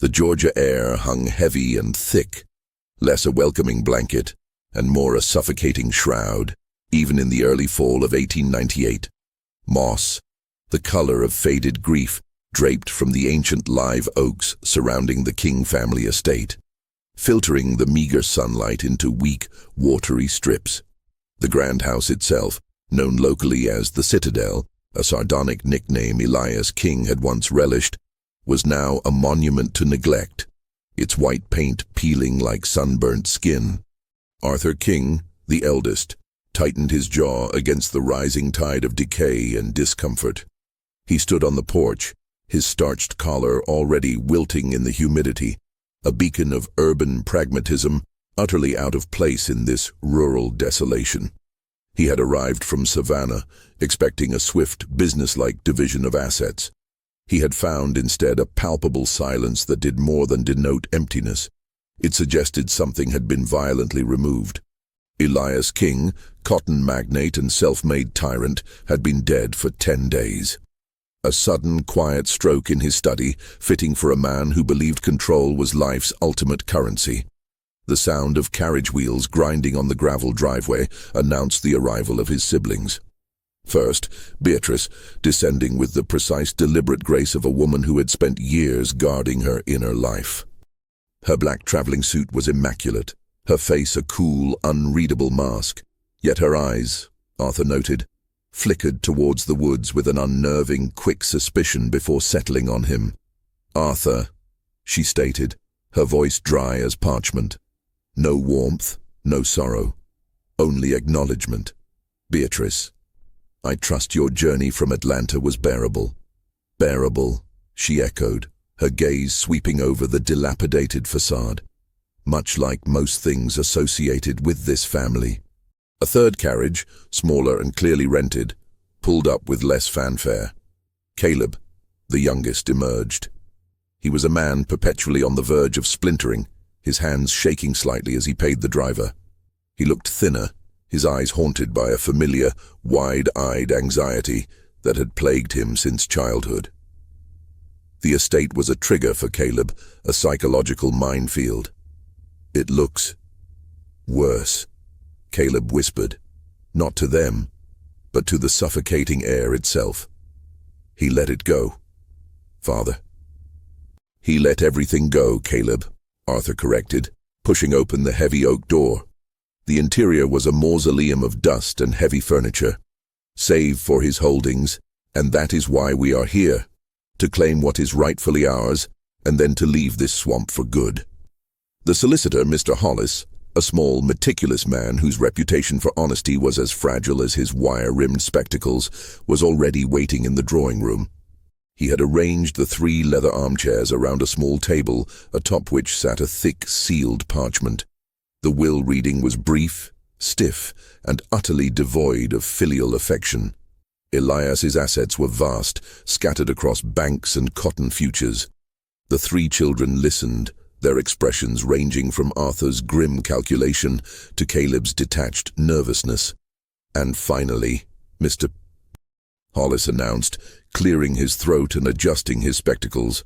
The Georgia air hung heavy and thick, less a welcoming blanket and more a suffocating shroud, even in the early fall of 1898. Moss, the color of faded grief, draped from the ancient live oaks surrounding the King family estate, filtering the meager sunlight into weak, watery strips. The grand house itself, known locally as the Citadel, a sardonic nickname Elias King had once relished, was now a monument to neglect, its white paint peeling like sunburnt skin. Arthur King, the eldest, tightened his jaw against the rising tide of decay and discomfort. He stood on the porch, his starched collar already wilting in the humidity, a beacon of urban pragmatism utterly out of place in this rural desolation. He had arrived from Savannah, expecting a swift, businesslike division of assets. He had found instead a palpable silence that did more than denote emptiness. It suggested something had been violently removed. Elias King, cotton magnate and self-made tyrant, had been dead for 10 days. A sudden, quiet stroke in his study, fitting for a man who believed control was life's ultimate currency. The sound of carriage wheels grinding on the gravel driveway announced the arrival of his siblings. First, Beatrice, descending with the precise, deliberate grace of a woman who had spent years guarding her inner life. Her black traveling suit was immaculate, her face a cool, unreadable mask, yet her eyes, Arthur noted, flickered towards the woods with an unnerving, quick suspicion before settling on him. "Arthur," she stated, her voice dry as parchment. No warmth, no sorrow, only acknowledgement. "Beatrice, I trust your journey from Atlanta was bearable." "Bearable," she echoed, her gaze sweeping over the dilapidated facade. "Much like most things associated with this family." A third carriage, smaller and clearly rented, pulled up with less fanfare. Caleb, the youngest, emerged. He was a man perpetually on the verge of splintering, his hands shaking slightly as he paid the driver. He looked thinner, his eyes haunted by a familiar, wide-eyed anxiety that had plagued him since childhood. The estate was a trigger for Caleb, a psychological minefield. "It looks worse," Caleb whispered, not to them, but to the suffocating air itself. He let it go. "Father." "He let everything go, Caleb," Arthur corrected, pushing open the heavy oak door. The interior was a mausoleum of dust and heavy furniture, save for his holdings, and that is why we are here, to claim what is rightfully ours, and then to leave this swamp for good. The solicitor, Mr. Hollis, a small, meticulous man whose reputation for honesty was as fragile as his wire-rimmed spectacles, was already waiting in the drawing room. He had arranged the 3 leather armchairs around a small table, atop which sat a thick, sealed parchment. The will reading was brief, stiff, and utterly devoid of filial affection. Elias's assets were vast, scattered across banks and cotton futures. The 3 children listened, their expressions ranging from Arthur's grim calculation to Caleb's detached nervousness. "And finally, Mr. Hollis announced, clearing his throat and adjusting his spectacles,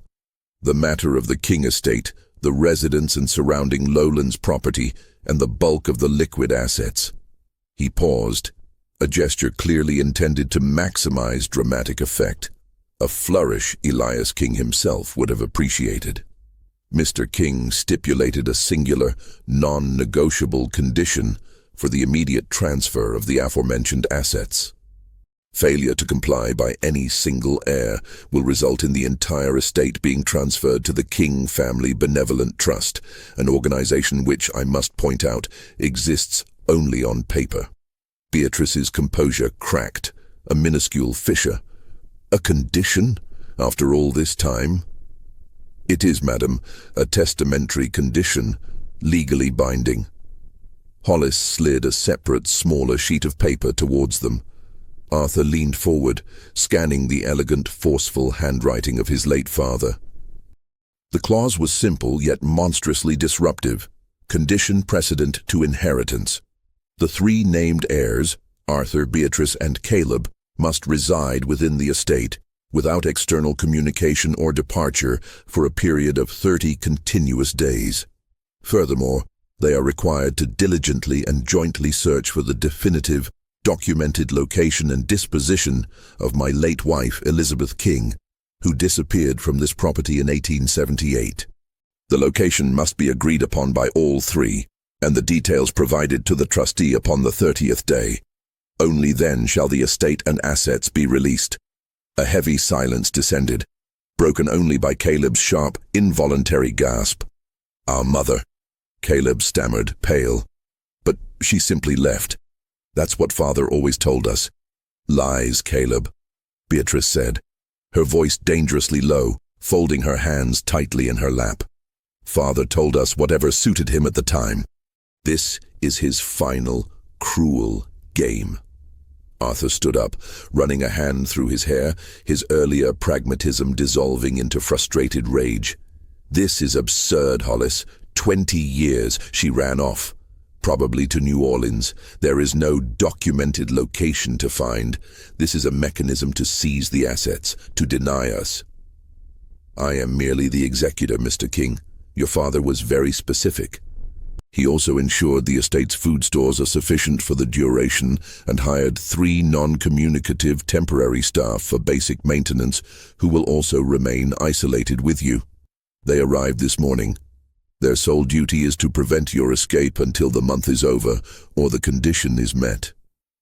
"the matter of the King estate, the residence and surrounding Lowlands property, and the bulk of the liquid assets." He paused, a gesture clearly intended to maximize dramatic effect, a flourish Elias King himself would have appreciated. Mr. King stipulated a singular, non-negotiable condition for the immediate transfer of the aforementioned assets. Failure to comply by any single heir will result in the entire estate being transferred to the King Family Benevolent Trust, an organization which, I must point out, exists only on paper. Beatrice's composure cracked, a minuscule fissure. "A condition, after all this time?" "It is, madam, a testamentary condition, legally binding." Hollis slid a separate, smaller sheet of paper towards them. Arthur leaned forward, scanning the elegant, forceful handwriting of his late father. The clause was simple yet monstrously disruptive. Condition precedent to inheritance. The 3 named heirs, Arthur, Beatrice, and Caleb, must reside within the estate, without external communication or departure for a period of 30 continuous days. Furthermore, they are required to diligently and jointly search for the definitive, documented location and disposition of my late wife, Elizabeth King, who disappeared from this property in 1878. The location must be agreed upon by all three, and the details provided to the trustee upon the 30th day. Only then shall the estate and assets be released. A heavy silence descended, broken only by Caleb's sharp, involuntary gasp. "Our mother," Caleb stammered, pale. "But she simply left. That's what Father always told us." "Lies, Caleb," Beatrice said, her voice dangerously low, folding her hands tightly in her lap. "Father told us whatever suited him at the time. This is his final, cruel game." Arthur stood up, running a hand through his hair, his earlier pragmatism dissolving into frustrated rage. "This is absurd, Hollis. 20 years she ran off. Probably to New Orleans. There is no documented location to find. This is a mechanism to seize the assets, to deny us." "I am merely the executor, Mr. King. Your father was very specific. He also ensured the estate's food stores are sufficient for the duration and hired 3 non-communicative temporary staff for basic maintenance who will also remain isolated with you. They arrived this morning. Their sole duty is to prevent your escape until the month is over or the condition is met."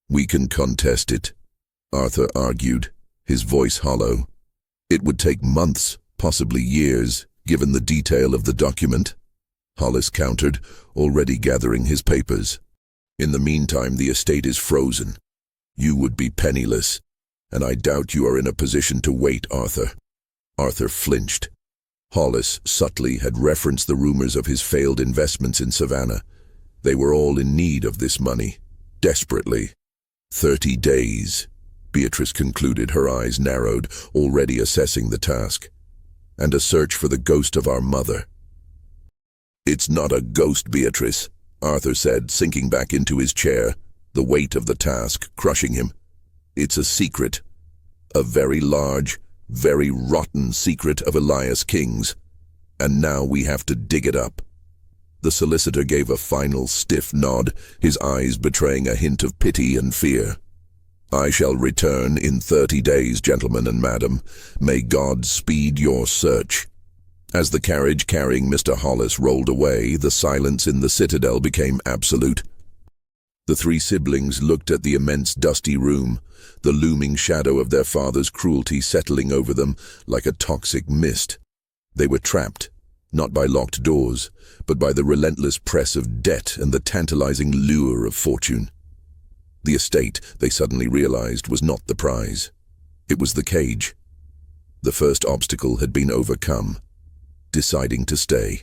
"We can contest it," Arthur argued, his voice hollow. "It would take months, possibly years, given the detail of the document," Hollis countered, already gathering his papers. "In the meantime, the estate is frozen. You would be penniless, and I doubt you are in a position to wait, Arthur." Arthur flinched. Hollis subtly had referenced the rumors of his failed investments in Savannah. They were all in need of this money, desperately. 30 days, Beatrice concluded, her eyes narrowed, already assessing the task. "And a search for the ghost of our mother." "It's not a ghost, Beatrice," Arthur said, sinking back into his chair, the weight of the task crushing him. "It's a secret. A very large, very rotten secret of Elias King's. And now we have to dig it up." The solicitor gave a final stiff nod, his eyes betraying a hint of pity and fear. "I shall return in 30 days, gentlemen and madam. May God speed your search." As the carriage carrying Mr. Hollis rolled away, the silence in the citadel became absolute. The 3 siblings looked at the immense dusty room, the looming shadow of their father's cruelty settling over them like a toxic mist. They were trapped, not by locked doors, but by the relentless press of debt and the tantalizing lure of fortune. The estate, they suddenly realized, was not the prize. It was the cage. The first obstacle had been overcome. Deciding to stay.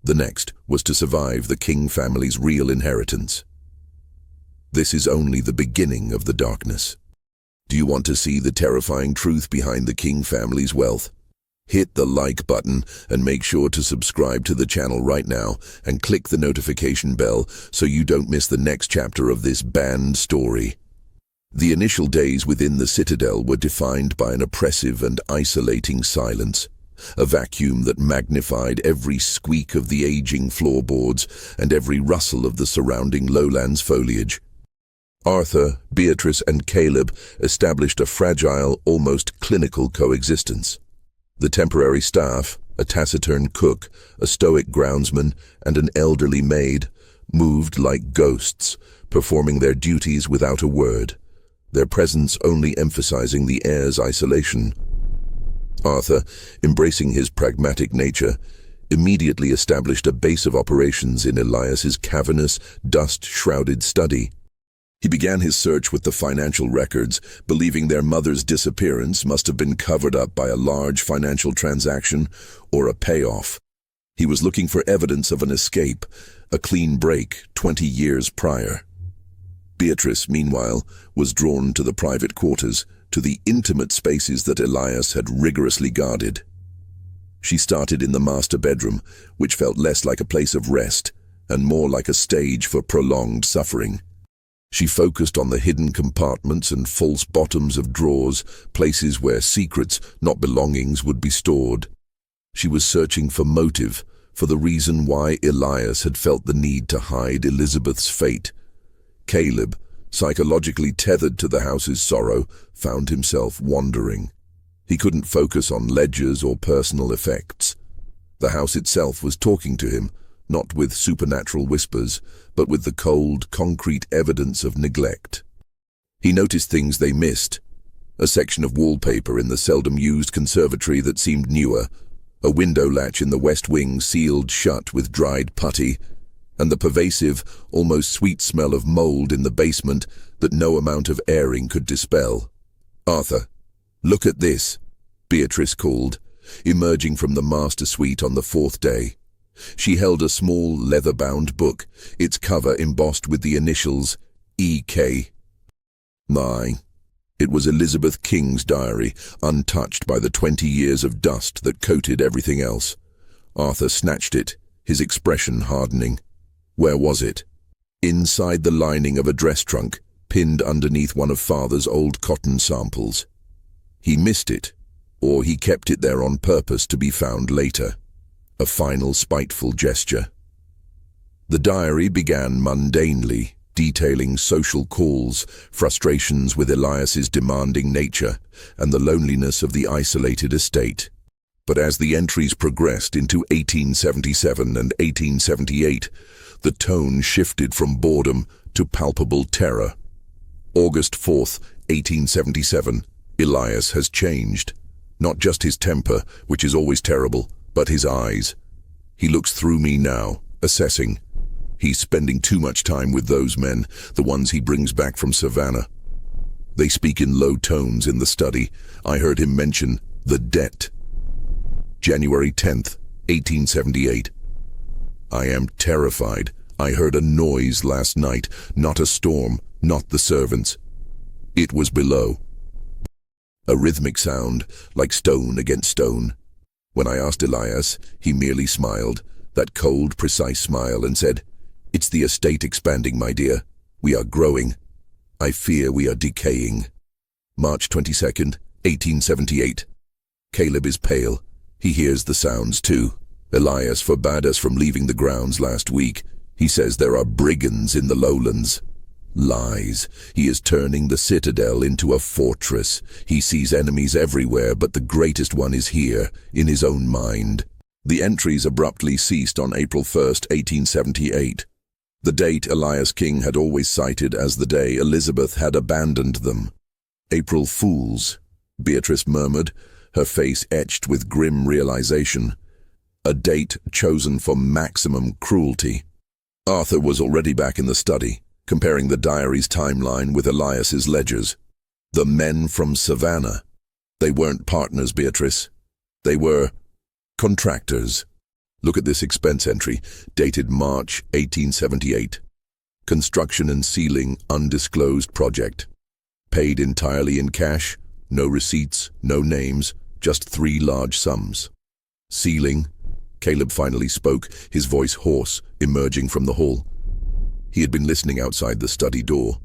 The next was to survive the King family's real inheritance. This is only the beginning of the darkness. Do you want to see the terrifying truth behind the King family's wealth? Hit the like button and make sure to subscribe to the channel right now and click the notification bell so you don't miss the next chapter of this banned story. The initial days within the citadel were defined by an oppressive and isolating silence. A vacuum that magnified every squeak of the aging floorboards and every rustle of the surrounding Lowlands foliage. Arthur, Beatrice, and Caleb established a fragile, almost clinical coexistence. The temporary staff, a taciturn cook, a stoic groundsman, and an elderly maid, moved like ghosts, performing their duties without a word, their presence only emphasizing the heir's isolation. Arthur, embracing his pragmatic nature, immediately established a base of operations in Elias's cavernous, dust-shrouded study. He began his search with the financial records, believing their mother's disappearance must have been covered up by a large financial transaction or a payoff. He was looking for evidence of an escape, a clean break 20 years prior. Beatrice, meanwhile, was drawn to the private quarters, to the intimate spaces that Elias had rigorously guarded. She started in the master bedroom, which felt less like a place of rest and more like a stage for prolonged suffering. She focused on the hidden compartments and false bottoms of drawers, places where secrets, not belongings, would be stored. She was searching for motive, for the reason why Elias had felt the need to hide Elizabeth's fate. Caleb, psychologically tethered to the house's sorrow, found himself wandering. He couldn't focus on ledgers or personal effects. The house itself was talking to him, not with supernatural whispers, but with the cold, concrete evidence of neglect. He noticed things they missed. A section of wallpaper in the seldom-used conservatory that seemed newer, a window latch in the west wing sealed shut with dried putty, and the pervasive, almost sweet smell of mold in the basement that no amount of airing could dispel. "Arthur, look at this," Beatrice called, emerging from the master suite on the fourth day. She held a small, leather-bound book, its cover embossed with the initials E.K. My, it was Elizabeth King's diary, untouched by the 20 years of dust that coated everything else. Arthur snatched it, his expression hardening. Where was it? Inside the lining of a dress trunk, pinned underneath one of Father's old cotton samples. He missed it, or he kept it there on purpose to be found later. A final spiteful gesture. The diary began mundanely, detailing social calls, frustrations with Elias's demanding nature, and the loneliness of the isolated estate. But as the entries progressed into 1877 and 1878, the tone shifted from boredom to palpable terror. August 4th, 1877, Elias has changed. Not just his temper, which is always terrible, but his eyes. He looks through me now, assessing. He's spending too much time with those men, the ones he brings back from Savannah. They speak in low tones in the study. I heard him mention the debt. January 10th, 1878. I am terrified. I heard a noise last night, not a storm, not the servants. It was below. A rhythmic sound, like stone against stone. When I asked Elias, he merely smiled, that cold, precise smile, and said, "It's the estate expanding, my dear. We are growing. I fear we are decaying." March 22nd, 1878. Caleb is pale. He hears the sounds too. Elias forbade us from leaving the grounds last week. He says there are brigands in the Lowlands. Lies. He is turning the citadel into a fortress. He sees enemies everywhere, but the greatest one is here, in his own mind. The entries abruptly ceased on April 1st, 1878. The date Elias King had always cited as the day Elizabeth had abandoned them. "April Fools," Beatrice murmured, her face etched with grim realization. A date chosen for maximum cruelty. Arthur was already back in the study, comparing the diary's timeline with Elias's ledgers. The men from Savannah. They weren't partners, Beatrice. They were contractors. Look at this expense entry, dated March 1878. Construction and ceiling undisclosed project. Paid entirely in cash, no receipts, no names, just 3 large sums. Ceiling. Caleb finally spoke, his voice hoarse, emerging from the hall. He had been listening outside the study door.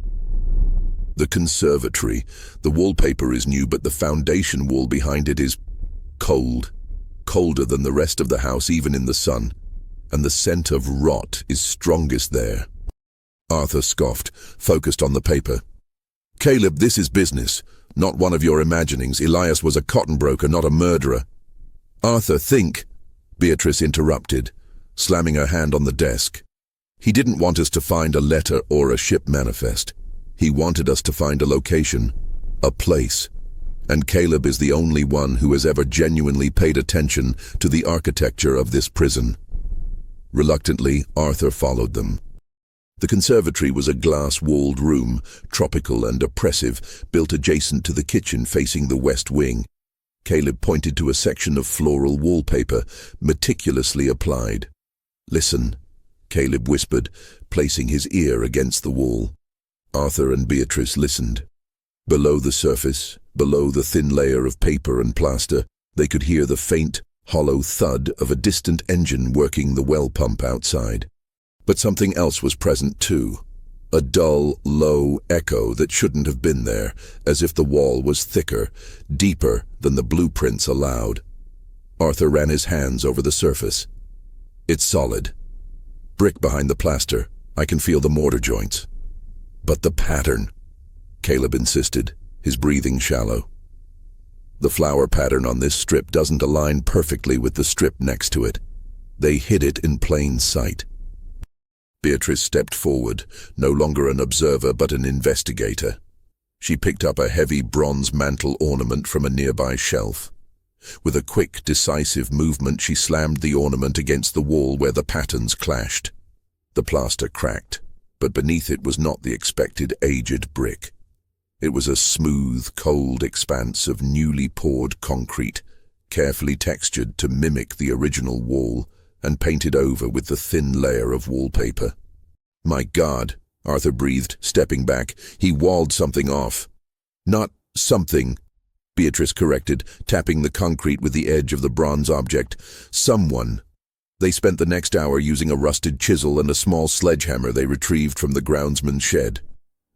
The conservatory. The wallpaper is new, but the foundation wall behind it is cold. Colder than the rest of the house, even in the sun. And the scent of rot is strongest there. Arthur scoffed, focused on the paper. "Caleb, this is business, not one of your imaginings. Elias was a cotton broker, not a murderer." "Arthur, think," Beatrice interrupted, slamming her hand on the desk. "He didn't want us to find a letter or a ship manifest. He wanted us to find a location, a place. And Caleb is the only one who has ever genuinely paid attention to the architecture of this prison." Reluctantly, Arthur followed them. The conservatory was a glass-walled room, tropical and oppressive, built adjacent to the kitchen facing the west wing. Caleb pointed to a section of floral wallpaper, meticulously applied. "Listen," Caleb whispered, placing his ear against the wall. Arthur and Beatrice listened. Below the surface, below the thin layer of paper and plaster, they could hear the faint, hollow thud of a distant engine working the well pump outside. But something else was present too. A dull, low echo that shouldn't have been there, as if the wall was thicker, deeper than the blueprints allowed. Arthur ran his hands over the surface. It's solid. Brick behind the plaster. I can feel the mortar joints. But the pattern, Caleb insisted, his breathing shallow. The flower pattern on this strip doesn't align perfectly with the strip next to it. They hid it in plain sight. Beatrice stepped forward, no longer an observer but an investigator. She picked up a heavy bronze mantle ornament from a nearby shelf. With a quick, decisive movement, she slammed the ornament against the wall where the patterns clashed. The plaster cracked, but beneath it was not the expected aged brick. It was a smooth, cold expanse of newly poured concrete, carefully textured to mimic the original wall and painted over with the thin layer of wallpaper. My God, Arthur breathed, stepping back. He walled something off. Not something, Beatrice corrected, tapping the concrete with the edge of the bronze object. Someone. They spent the next hour using a rusted chisel and a small sledgehammer they retrieved from the groundsman's shed.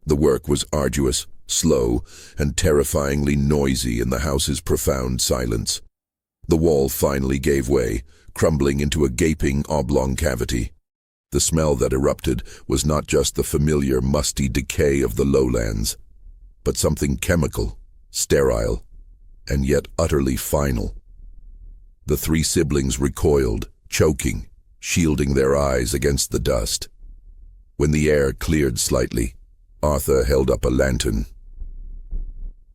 The work was arduous, slow, and terrifyingly noisy in the house's profound silence. The wall finally gave way, crumbling into a gaping oblong cavity. The smell that erupted was not just the familiar musty decay of the lowlands, but something chemical, sterile, and yet utterly final. The three siblings recoiled, choking, shielding their eyes against the dust. When the air cleared slightly, Arthur held up a lantern.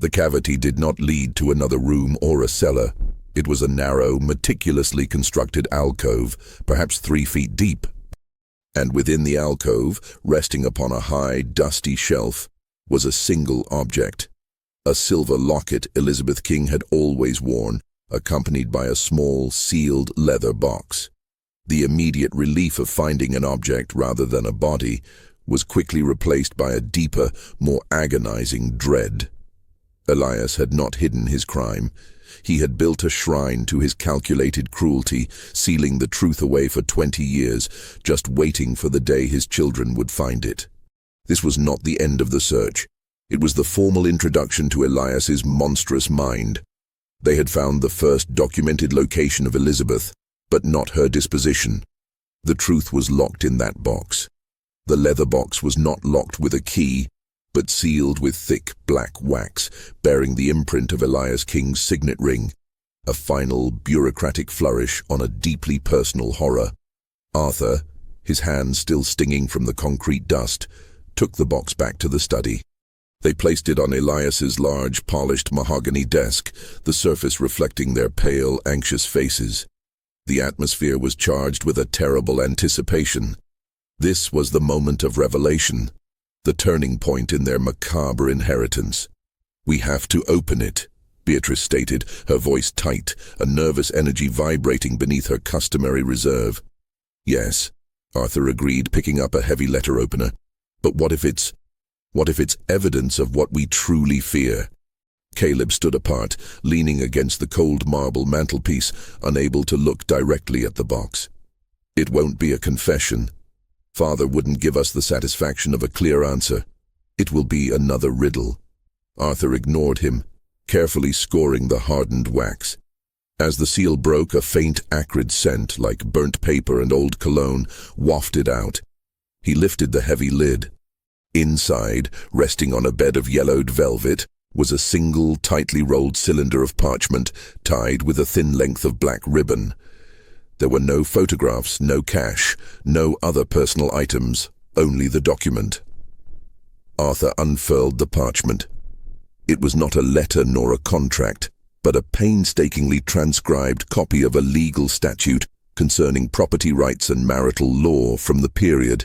The cavity did not lead to another room or a cellar. It was a narrow, meticulously constructed alcove, perhaps 3 feet deep. And within the alcove, resting upon a high, dusty shelf, was a single object. A silver locket Elizabeth King had always worn, accompanied by a small, sealed leather box. The immediate relief of finding an object rather than a body was quickly replaced by a deeper, more agonizing dread. Elias had not hidden his crime. He had built a shrine to his calculated cruelty, sealing the truth away for 20 years, just waiting for the day his children would find it. This was not the end of the search. It was the formal introduction to Elias's monstrous mind. They had found the first documented location of Elizabeth, but not her disposition. The truth was locked in that box. The leather box was not locked with a key, but sealed with thick black wax, bearing the imprint of Elias King's signet ring, a final bureaucratic flourish on a deeply personal horror. Arthur, his hands still stinging from the concrete dust, took the box back to the study. They placed it on Elias's large, polished mahogany desk, the surface reflecting their pale, anxious faces. The atmosphere was charged with a terrible anticipation. This was the moment of revelation, the turning point in their macabre inheritance. "We have to open it," Beatrice stated, her voice tight, a nervous energy vibrating beneath her customary reserve. "Yes," Arthur agreed, picking up a heavy letter opener. "But what if it's evidence of what we truly fear?" Caleb stood apart, leaning against the cold marble mantelpiece, unable to look directly at the box. "It won't be a confession. Father wouldn't give us the satisfaction of a clear answer. It will be another riddle." Arthur ignored him, carefully scoring the hardened wax. As the seal broke, a faint, acrid scent, like burnt paper and old cologne, wafted out. He lifted the heavy lid. Inside, resting on a bed of yellowed velvet, was a single, tightly rolled cylinder of parchment, tied with a thin length of black ribbon. There were no photographs, no cash, no other personal items, only the document. Arthur unfurled the parchment. It was not a letter nor a contract, but a painstakingly transcribed copy of a legal statute concerning property rights and marital law from the period,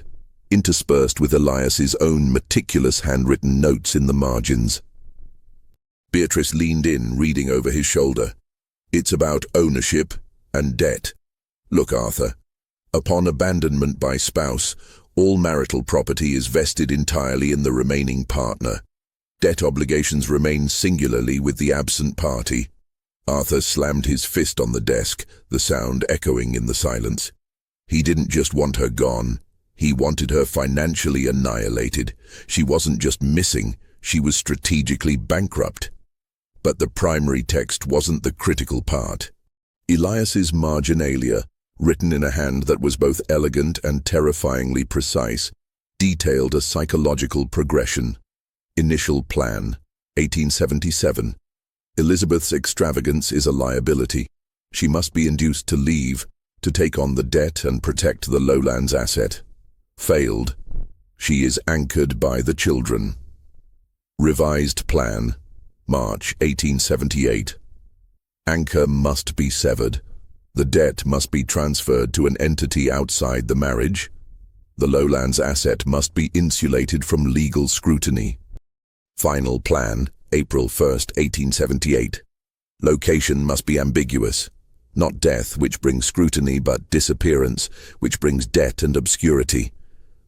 interspersed with Elias's own meticulous handwritten notes in the margins. Beatrice leaned in, reading over his shoulder. "It's about ownership and debt. Look, Arthur, upon abandonment by spouse, all marital property is vested entirely in the remaining partner. Debt obligations remain singularly with the absent party." Arthur slammed his fist on the desk, the sound echoing in the silence. He didn't just want her gone. He wanted her financially annihilated. She wasn't just missing, she was strategically bankrupt. But the primary text wasn't the critical part. Elias's marginalia, written in a hand that was both elegant and terrifyingly precise, detailed a psychological progression. Initial plan, 1877. Elizabeth's extravagance is a liability. She must be induced to leave, to take on the debt and protect the Lowlands asset. Failed. She is anchored by the children. Revised plan, March 1878. Anchor must be severed. The debt must be transferred to an entity outside the marriage. The Lowlands asset must be insulated from legal scrutiny. Final plan, April 1st, 1878. Location must be ambiguous. Not death, which brings scrutiny, but disappearance, which brings debt and obscurity.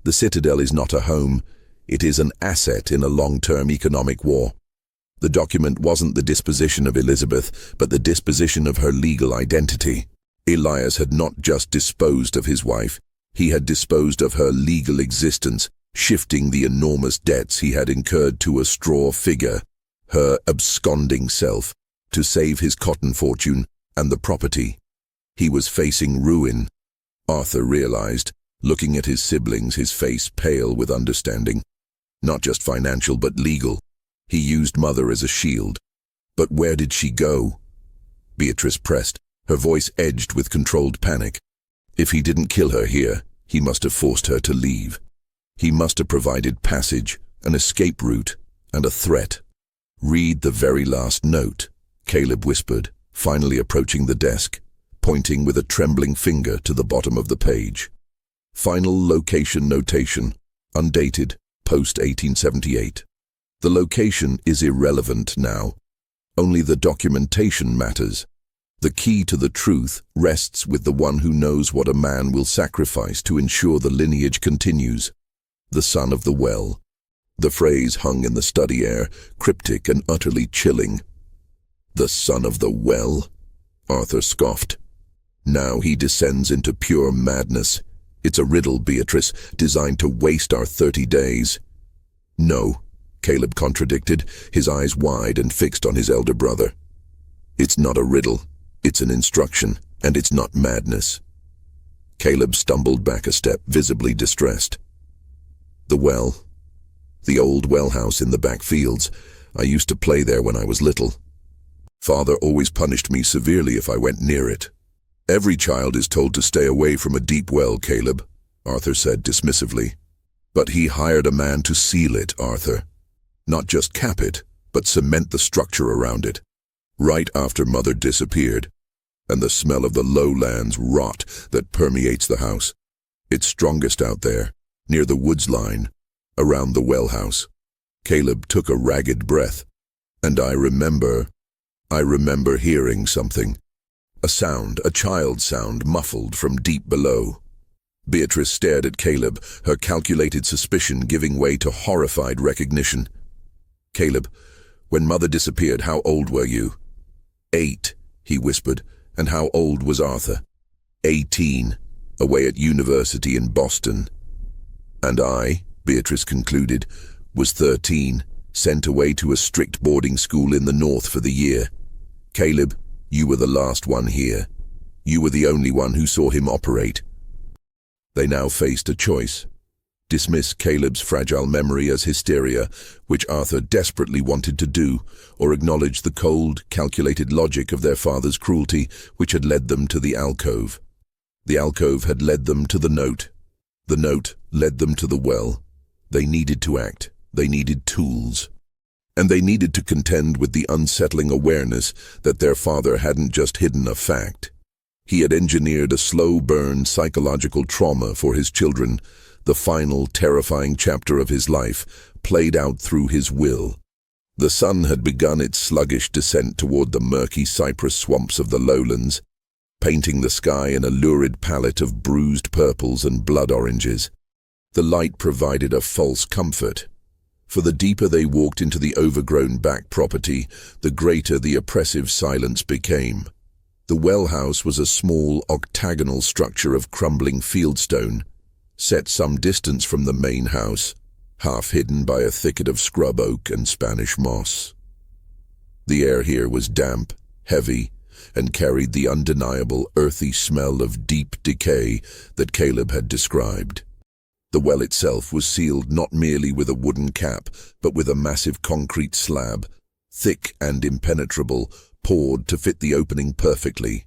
The citadel is not a home. It is an asset in a long-term economic war. The document wasn't the disposition of Elizabeth, but the disposition of her legal identity. Elias had not just disposed of his wife, he had disposed of her legal existence, shifting the enormous debts he had incurred to a straw figure, her absconding self, to save his cotton fortune and the property. He was facing ruin. Arthur realized, looking at his siblings, his face pale with understanding. Not just financial, but legal. He used Mother as a shield. But where did she go? Beatrice pressed, her voice edged with controlled panic. If he didn't kill her here, he must have forced her to leave. He must have provided passage, an escape route, and a threat. Read the very last note, Caleb whispered, finally approaching the desk, pointing with a trembling finger to the bottom of the page. Final location notation, undated, post-1878. The location is irrelevant now. Only the documentation matters. The key to the truth rests with the one who knows what a man will sacrifice to ensure the lineage continues. The son of the well. The phrase hung in the study air, cryptic and utterly chilling. The son of the well? Arthur scoffed. Now he descends into pure madness. It's a riddle, Beatrice, designed to waste our 30 days. No, Caleb contradicted, his eyes wide and fixed on his elder brother. It's not a riddle. It's an instruction, and it's not madness. Caleb stumbled back a step, visibly distressed. The well. The old well house in the back fields. I used to play there when I was little. Father always punished me severely if I went near it. Every child is told to stay away from a deep well, Caleb, Arthur said dismissively. But he hired a man to seal it, Arthur. Not just cap it, but cement the structure around it. Right after Mother disappeared, and the smell of the Lowlands rot that permeates the house. It's strongest out there, near the woods line, around the well house. Caleb took a ragged breath, and I remember hearing something. A sound, a child's sound, muffled from deep below. Beatrice stared at Caleb, her calculated suspicion giving way to horrified recognition. Caleb, when Mother disappeared, how old were you? 8, he whispered. And how old was Arthur? 18, away at university in Boston. And I, Beatrice concluded, was 13, sent away to a strict boarding school in the north for the year. Caleb, you were the last one here. You were the only one who saw him operate. They now faced a choice. Dismiss Caleb's fragile memory as hysteria, which Arthur desperately wanted to do, or acknowledge the cold, calculated logic of their father's cruelty, which had led them to the alcove. The alcove had led them to the note. The note led them to the well. They needed to act. They needed tools. And they needed to contend with the unsettling awareness that their father hadn't just hidden a fact. He had engineered a slow-burn psychological trauma for his children, the final terrifying chapter of his life, played out through his will. The sun had begun its sluggish descent toward the murky cypress swamps of the lowlands, painting the sky in a lurid palette of bruised purples and blood oranges. The light provided a false comfort, for the deeper they walked into the overgrown back property, the greater the oppressive silence became. The well house was a small octagonal structure of crumbling fieldstone, set some distance from the main house, half hidden by a thicket of scrub oak and Spanish moss. The air here was damp, heavy, and carried the undeniable earthy smell of deep decay that Caleb had described. The well itself was sealed not merely with a wooden cap, but with a massive concrete slab, thick and impenetrable, poured to fit the opening perfectly.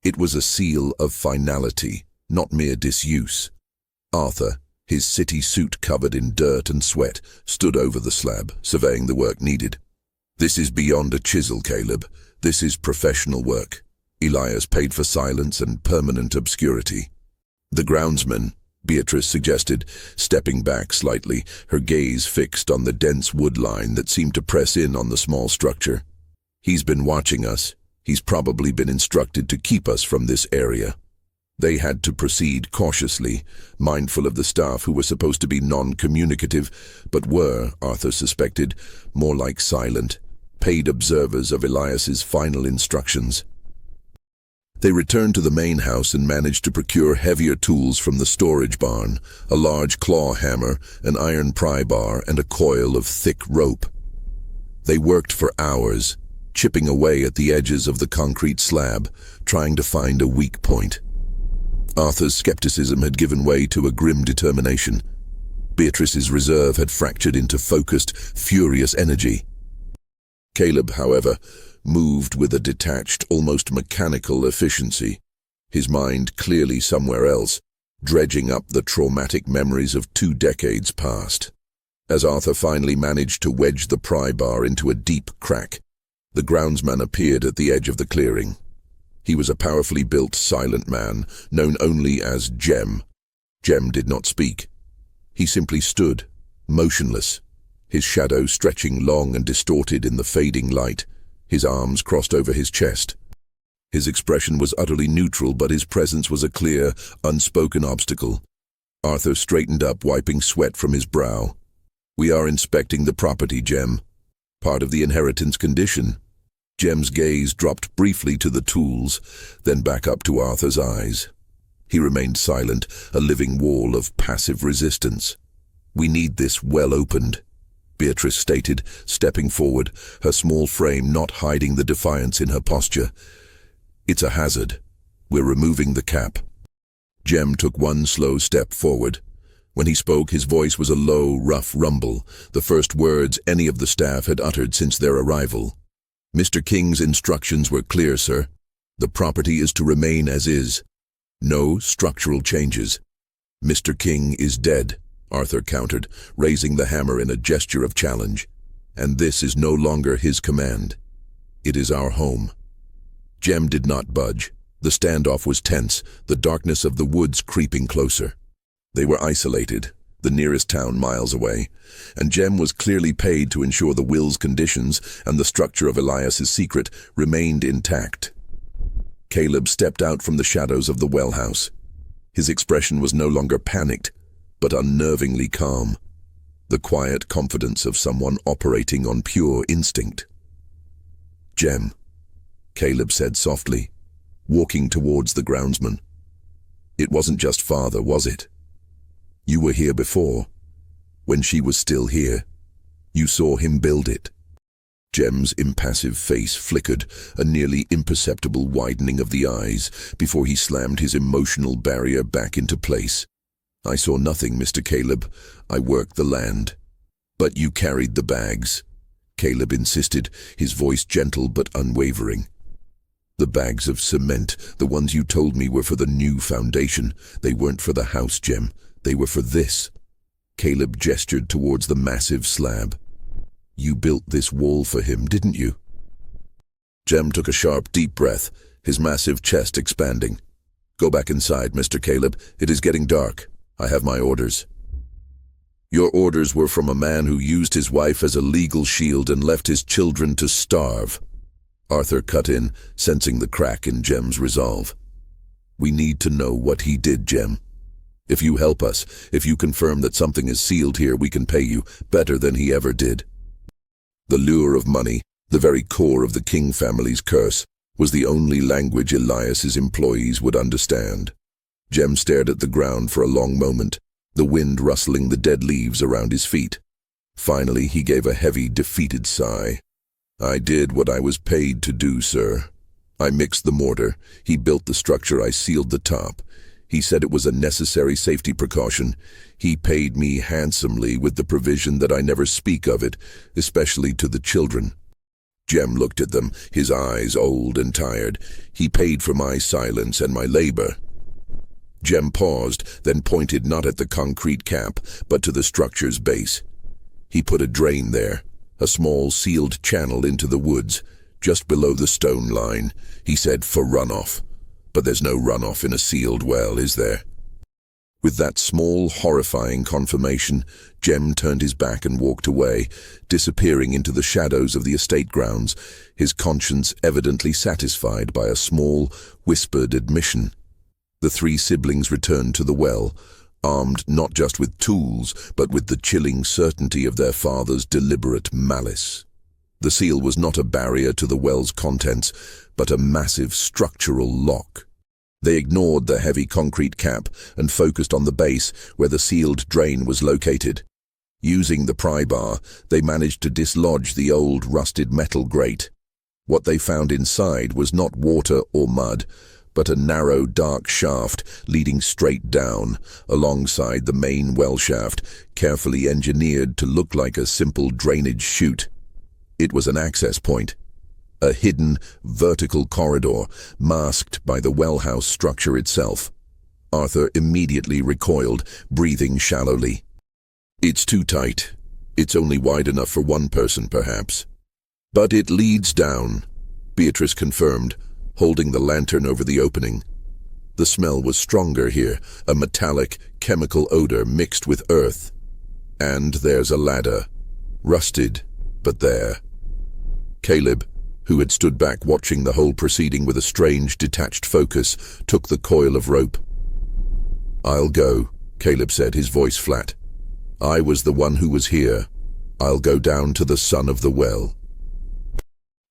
It was a seal of finality, not mere disuse. Arthur, his city suit covered in dirt and sweat, stood over the slab, surveying the work needed. "This is beyond a chisel, Caleb. This is professional work." Elias paid for silence and permanent obscurity. "The groundsman," Beatrice suggested, stepping back slightly, her gaze fixed on the dense wood line that seemed to press in on the small structure. "He's been watching us. He's probably been instructed to keep us from this area." They had to proceed cautiously, mindful of the staff who were supposed to be non-communicative, but were, Arthur suspected, more like silent, paid observers of Elias's final instructions. They returned to the main house and managed to procure heavier tools from the storage barn, a large claw hammer, an iron pry bar, and a coil of thick rope. They worked for hours, chipping away at the edges of the concrete slab, trying to find a weak point. Arthur's skepticism had given way to a grim determination. Beatrice's reserve had fractured into focused, furious energy. Caleb, however, moved with a detached, almost mechanical efficiency, his mind clearly somewhere else, dredging up the traumatic memories of 2 decades past. As Arthur finally managed to wedge the pry bar into a deep crack, the groundsman appeared at the edge of the clearing. He was a powerfully built, silent man, known only as Jem. Jem did not speak. He simply stood, motionless, his shadow stretching long and distorted in the fading light, his arms crossed over his chest. His expression was utterly neutral, but his presence was a clear, unspoken obstacle. Arthur straightened up, wiping sweat from his brow. "We are inspecting the property, Jem. Part of the inheritance condition." Jem's gaze dropped briefly to the tools, then back up to Arthur's eyes. He remained silent, a living wall of passive resistance. "We need this well opened," Beatrice stated, stepping forward, her small frame not hiding the defiance in her posture. "It's a hazard. We're removing the cap." Jem took one slow step forward. When he spoke, his voice was a low, rough rumble, the first words any of the staff had uttered since their arrival. "Mr. King's instructions were clear, sir. The property is to remain as is. No structural changes." "Mr. King is dead," Arthur countered, raising the hammer in a gesture of challenge. "And this is no longer his command. It is our home." Jem did not budge. The standoff was tense, the darkness of the woods creeping closer. They were isolated, the nearest town miles away, and Jem was clearly paid to ensure the will's conditions and the structure of Elias's secret remained intact. Caleb stepped out from the shadows of the well house. His expression was no longer panicked, but unnervingly calm, the quiet confidence of someone operating on pure instinct. "Jem," Caleb said softly, walking towards the groundsman. "It wasn't just father, was it? You were here before, when she was still here. You saw him build it." Jem's impassive face flickered, a nearly imperceptible widening of the eyes, before he slammed his emotional barrier back into place. "I saw nothing, Mr. Caleb. I worked the land." "But you carried the bags," Caleb insisted, his voice gentle but unwavering. "The bags of cement, the ones you told me were for the new foundation. They weren't for the house, Jem. They were for this." Caleb gestured towards the massive slab. "You built this wall for him, didn't you?" Jem took a sharp, deep breath, his massive chest expanding. "Go back inside, Mr. Caleb. It is getting dark. I have my orders." "Your orders were from a man who used his wife as a legal shield and left his children to starve." Arthur cut in, sensing the crack in Jem's resolve. "We need to know what he did, Jem. If you help us, if you confirm that something is sealed here, we can pay you better than he ever did." The lure of money, the very core of the King family's curse, was the only language Elias's employees would understand. Jem stared at the ground for a long moment, the wind rustling the dead leaves around his feet. Finally, he gave a heavy, defeated sigh. "I did what I was paid to do, sir. I mixed the mortar. He built the structure. I sealed the top. He said it was a necessary safety precaution. He paid me handsomely with the provision that I never speak of it, especially to the children." Jem looked at them, his eyes old and tired. "He paid for my silence and my labor." Jem paused, then pointed not at the concrete cap, but to the structure's base. He put a drain there, a small sealed channel into the woods, just below the stone line. He said, "For runoff." But there's no runoff in a sealed well, is there? With that small, horrifying confirmation, Jem turned his back and walked away, disappearing into the shadows of the estate grounds, his conscience evidently satisfied by a small, whispered admission. The three siblings returned to the well, armed not just with tools, but with the chilling certainty of their father's deliberate malice. The seal was not a barrier to the well's contents, but a massive structural lock. They ignored the heavy concrete cap and focused on the base where the sealed drain was located. Using the pry bar, they managed to dislodge the old rusted metal grate. What they found inside was not water or mud, but a narrow, dark shaft leading straight down, alongside the main well shaft, carefully engineered to look like a simple drainage chute. It was an access point, a hidden, vertical corridor, masked by the well house structure itself. Arthur immediately recoiled, breathing shallowly. "It's too tight. It's only wide enough for one person, perhaps." "But it leads down," Beatrice confirmed, holding the lantern over the opening. The smell was stronger here, a metallic, chemical odor mixed with earth. "And there's a ladder. Rusted, but there." Caleb, who had stood back watching the whole proceeding with a strange, detached focus, took the coil of rope. "I'll go," Caleb said, his voice flat. "I was the one who was here. I'll go down to the son of the well."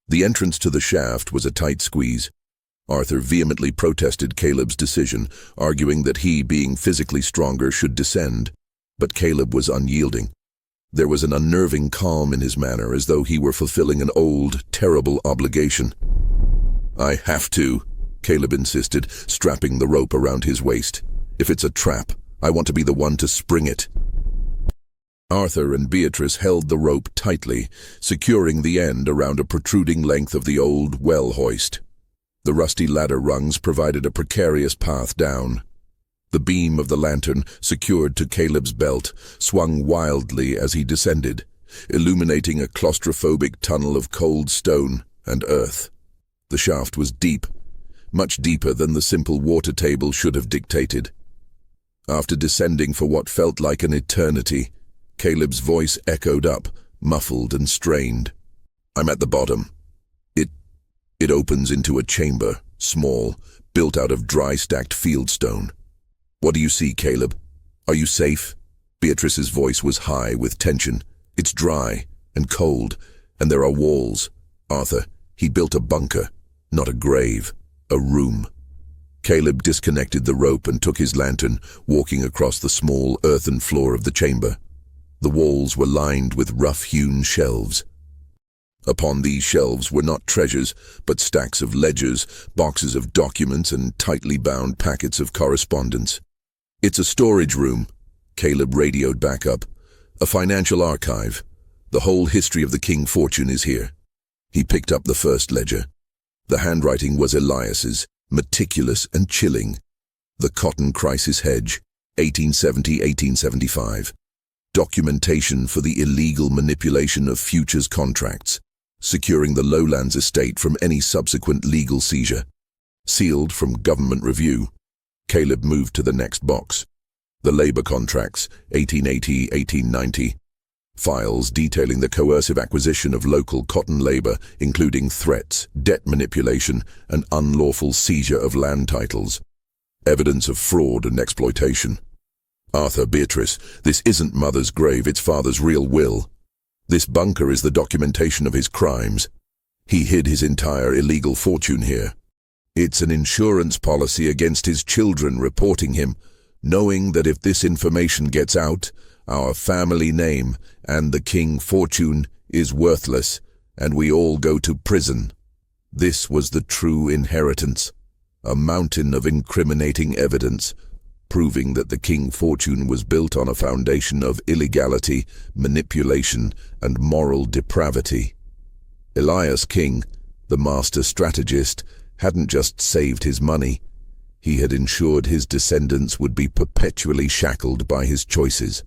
The entrance to the shaft was a tight squeeze. Arthur vehemently protested Caleb's decision, arguing that he, being physically stronger, should descend. But Caleb was unyielding. There was an unnerving calm in his manner, as though he were fulfilling an old, terrible obligation. "I have to," Caleb insisted, strapping the rope around his waist. "If it's a trap, I want to be the one to spring it." Arthur and Beatrice held the rope tightly, securing the end around a protruding length of the old well hoist. The rusty ladder rungs provided a precarious path down. The beam of the lantern, secured to Caleb's belt, swung wildly as he descended, illuminating a claustrophobic tunnel of cold stone and earth. The shaft was deep, much deeper than the simple water table should have dictated. After descending for what felt like an eternity, Caleb's voice echoed up, muffled and strained. "I'm at the bottom. It opens into a chamber, small, built out of dry stacked fieldstone. What do you see, Caleb? Are you safe?" Beatrice's voice was high with tension. "It's dry and cold, and there are walls. Arthur, he built a bunker, not a grave, a room." Caleb disconnected the rope and took his lantern, walking across the small earthen floor of the chamber. The walls were lined with rough-hewn shelves. Upon these shelves were not treasures, but stacks of ledgers, boxes of documents, and tightly bound packets of correspondence. "It's a storage room," Caleb radioed back up. "A financial archive. The whole history of the King fortune is here." He picked up the first ledger. The handwriting was Elias's, meticulous and chilling. "The Cotton Crisis Hedge, 1870-1875. Documentation for the illegal manipulation of futures contracts, securing the Lowlands estate from any subsequent legal seizure. Sealed from government review." Caleb moved to the next box. "The labor contracts, 1880-1890. Files detailing the coercive acquisition of local cotton labor, including threats, debt manipulation, and unlawful seizure of land titles. Evidence of fraud and exploitation." "Arthur, Beatrice, this isn't Mother's grave, it's Father's real will. This bunker is the documentation of his crimes. He hid his entire illegal fortune here. It's an insurance policy against his children reporting him, knowing that if this information gets out, our family name and the king fortune is worthless, and we all go to prison. This was the true inheritance, a mountain of incriminating evidence, proving that the king fortune was built on a foundation of illegality, manipulation, and moral depravity. Elias King, the master strategist, hadn't just saved his money. He had ensured his descendants would be perpetually shackled by his choices.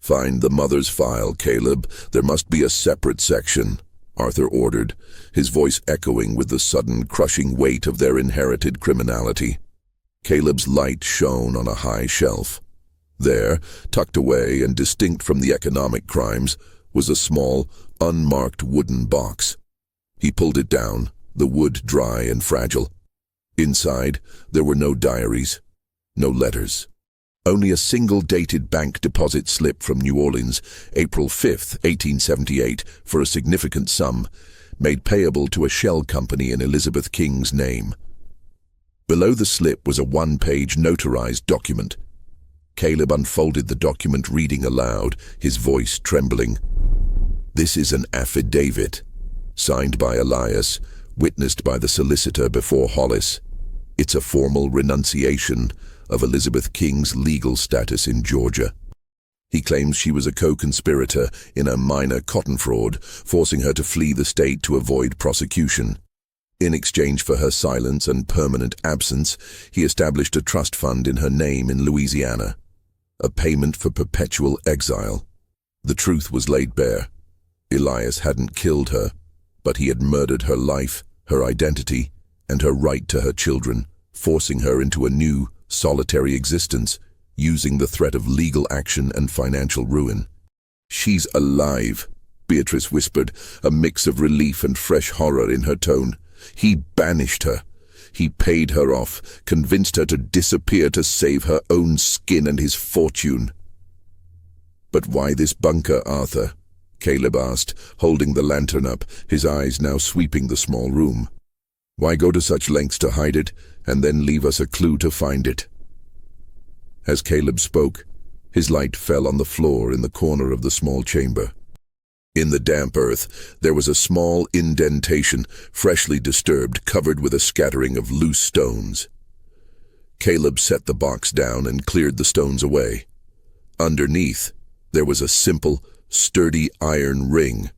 "Find the mother's file, Caleb. There must be a separate section," Arthur ordered, his voice echoing with the sudden crushing weight of their inherited criminality. Caleb's light shone on a high shelf. There, tucked away and distinct from the economic crimes, was a small, unmarked wooden box. He pulled it down, the wood dry and fragile. Inside, there were no diaries, no letters. Only a single dated bank deposit slip from New Orleans, April 5, 1878, for a significant sum, made payable to a shell company in Elizabeth King's name. Below the slip was a one-page notarized document. Caleb unfolded the document, reading aloud, his voice trembling. "This is an affidavit, signed by Elias, witnessed by the solicitor before Hollis. It's a formal renunciation of Elizabeth King's legal status in Georgia. He claims she was a co-conspirator in a minor cotton fraud, forcing her to flee the state to avoid prosecution. In exchange for her silence and permanent absence, he established a trust fund in her name in Louisiana, a payment for perpetual exile. The truth was laid bare. Elias hadn't killed her, but he had murdered her life, her identity, and her right to her children, forcing her into a new, solitary existence, using the threat of legal action and financial ruin. "She's alive," Beatrice whispered, a mix of relief and fresh horror in her tone. "He banished her. He paid her off, convinced her to disappear to save her own skin and his fortune." "But why this bunker, Arthur?" Caleb asked, holding the lantern up, his eyes now sweeping the small room. "Why go to such lengths to hide it, and then leave us a clue to find it?" As Caleb spoke, his light fell on the floor in the corner of the small chamber. In the damp earth, there was a small indentation, freshly disturbed, covered with a scattering of loose stones. Caleb set the box down and cleared the stones away. Underneath, there was a simple, sturdy iron ring.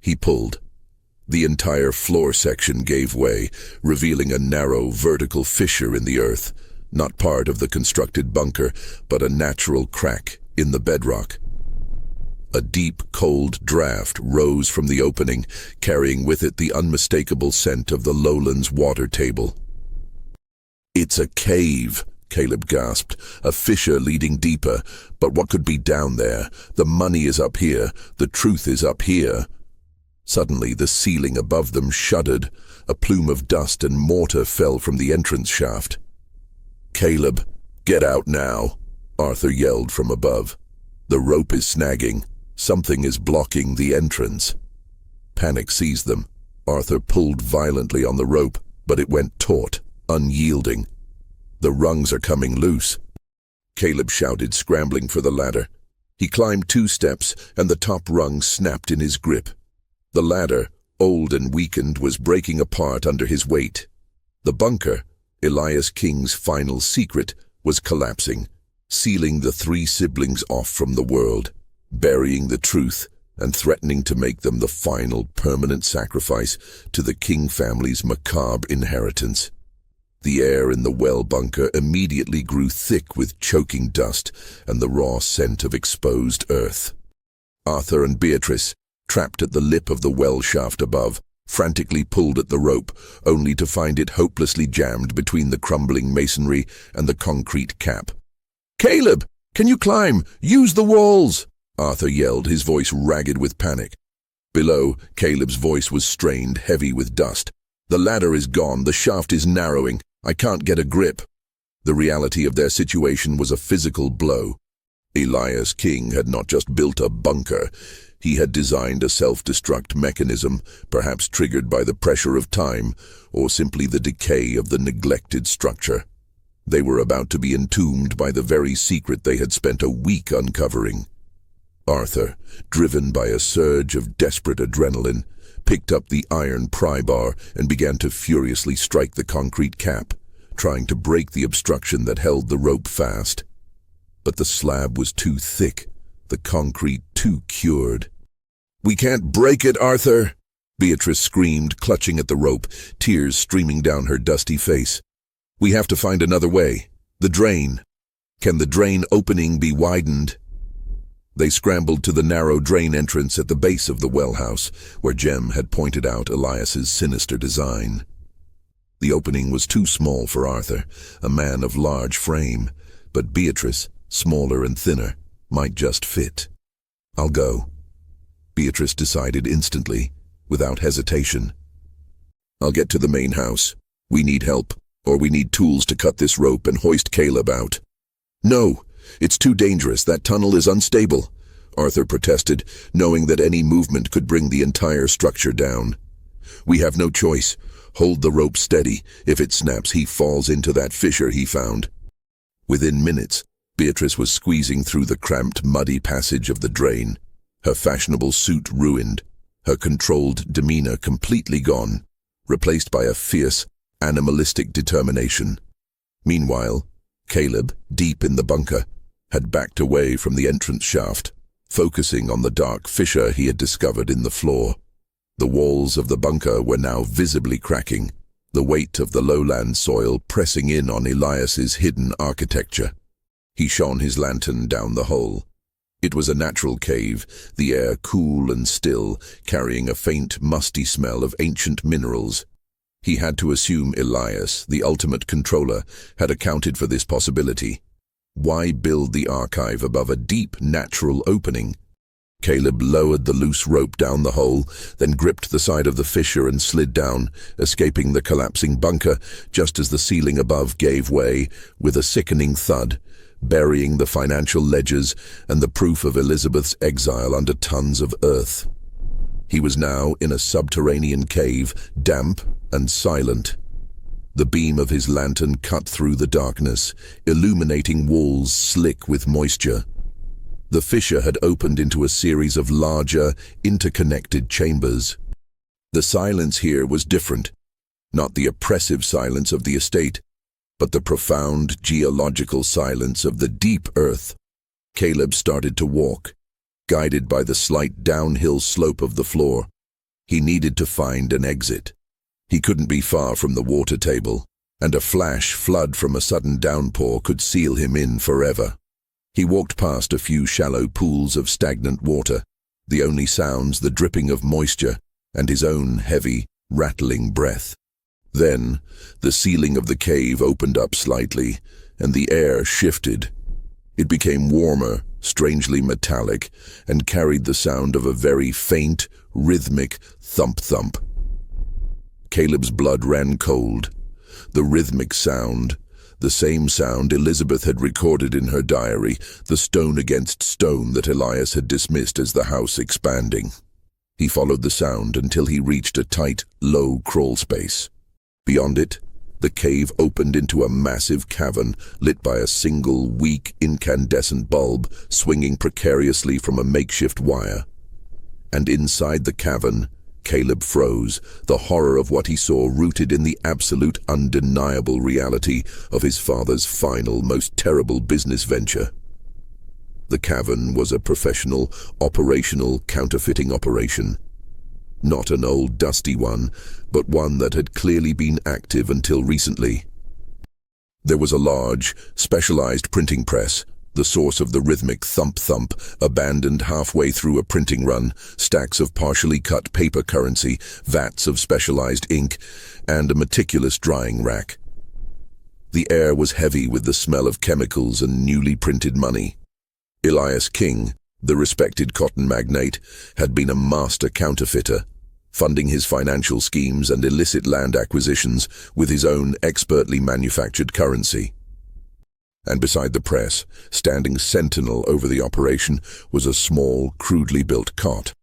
He pulled. The entire floor section gave way, revealing a narrow, vertical fissure in the earth, not part of the constructed bunker, but a natural crack in the bedrock. A deep, cold draft rose from the opening, carrying with it the unmistakable scent of the Lowlands water table. "It's a cave," Caleb gasped, "a fissure leading deeper. But what could be down there? The money is up here. The truth is up here." Suddenly, the ceiling above them shuddered. A plume of dust and mortar fell from the entrance shaft. "Caleb, get out now," Arthur yelled from above. "The rope is snagging. Something is blocking the entrance." Panic seized them. Arthur pulled violently on the rope, but it went taut, unyielding. "The rungs are coming loose," Caleb shouted, scrambling for the ladder. He climbed 2 steps, and the top rung snapped in his grip. The ladder, old and weakened, was breaking apart under his weight. The bunker, Elias King's final secret, was collapsing, sealing the 3 siblings off from the world, burying the truth and threatening to make them the final permanent sacrifice to the King family's macabre inheritance. The air in the well bunker immediately grew thick with choking dust and the raw scent of exposed earth. Arthur and Beatrice, trapped at the lip of the well shaft above, frantically pulled at the rope, only to find it hopelessly jammed between the crumbling masonry and the concrete cap. "Caleb, can you climb? Use the walls!" Arthur yelled, his voice ragged with panic. Below, Caleb's voice was strained, heavy with dust. "The ladder is gone. The shaft is narrowing. I can't get a grip." The reality of their situation was a physical blow. Elias King had not just built a bunker. He had designed a self-destruct mechanism, perhaps triggered by the pressure of time, or simply the decay of the neglected structure. They were about to be entombed by the very secret they had spent a week uncovering. Arthur, driven by a surge of desperate adrenaline, picked up the iron pry bar and began to furiously strike the concrete cap, trying to break the obstruction that held the rope fast. But the slab was too thick, the concrete too cured. "We can't break it, Arthur!" Beatrice screamed, clutching at the rope, tears streaming down her dusty face. "We have to find another way. The drain. Can the drain opening be widened?" They scrambled to the narrow drain entrance at the base of the well house, where Jem had pointed out Elias's sinister design. The opening was too small for Arthur, a man of large frame, but Beatrice, smaller and thinner, might just fit. "I'll go," Beatrice decided instantly, without hesitation. "I'll get to the main house. We need help, or we need tools to cut this rope and hoist Caleb out." "No, it's too dangerous. That tunnel is unstable," Arthur protested, knowing that any movement could bring the entire structure down. "We have no choice. Hold the rope steady. If it snaps, he falls into that fissure he found." Within minutes, Beatrice was squeezing through the cramped, muddy passage of the drain, her fashionable suit ruined, her controlled demeanor completely gone, replaced by a fierce, animalistic determination. Meanwhile, Caleb, deep in the bunker, had backed away from the entrance shaft, focusing on the dark fissure he had discovered in the floor. The walls of the bunker were now visibly cracking, the weight of the lowland soil pressing in on Elias's hidden architecture. He shone his lantern down the hole. It was a natural cave, the air cool and still, carrying a faint, musty smell of ancient minerals. He had to assume Elias, the ultimate controller, had accounted for this possibility. Why build the archive above a deep, natural opening? Caleb lowered the loose rope down the hole, then gripped the side of the fissure and slid down, escaping the collapsing bunker just as the ceiling above gave way with a sickening thud, burying the financial ledgers and the proof of Elizabeth's exile under tons of earth. He was now in a subterranean cave, damp and silent. The beam of his lantern cut through the darkness, illuminating walls slick with moisture. The fissure had opened into a series of larger, interconnected chambers. The silence here was different, not the oppressive silence of the estate, but the profound geological silence of the deep earth. Caleb started to walk, guided by the slight downhill slope of the floor. He needed to find an exit. He couldn't be far from the water table, and a flash flood from a sudden downpour could seal him in forever. He walked past a few shallow pools of stagnant water, the only sounds the dripping of moisture and his own heavy, rattling breath. Then, the ceiling of the cave opened up slightly, and the air shifted. It became warmer, strangely metallic, and carried the sound of a very faint, rhythmic thump-thump. Caleb's blood ran cold. The rhythmic sound, the same sound Elizabeth had recorded in her diary, the stone against stone that Elias had dismissed as the house expanding. He followed the sound until he reached a tight, low crawl space. Beyond it, the cave opened into a massive cavern lit by a single, weak, incandescent bulb swinging precariously from a makeshift wire. And inside the cavern, Caleb froze, the horror of what he saw rooted in the absolute undeniable reality of his father's final, most terrible business venture. The cavern was a professional, operational counterfeiting operation. Not an old, dusty one, but one that had clearly been active until recently. There was a large, specialized printing press, the source of the rhythmic thump-thump, abandoned halfway through a printing run, stacks of partially cut paper currency, vats of specialized ink, and a meticulous drying rack. The air was heavy with the smell of chemicals and newly printed money. Elias King, the respected cotton magnate, had been a master counterfeiter, funding his financial schemes and illicit land acquisitions with his own expertly manufactured currency. And beside the press, standing sentinel over the operation, was a small, crudely built cot.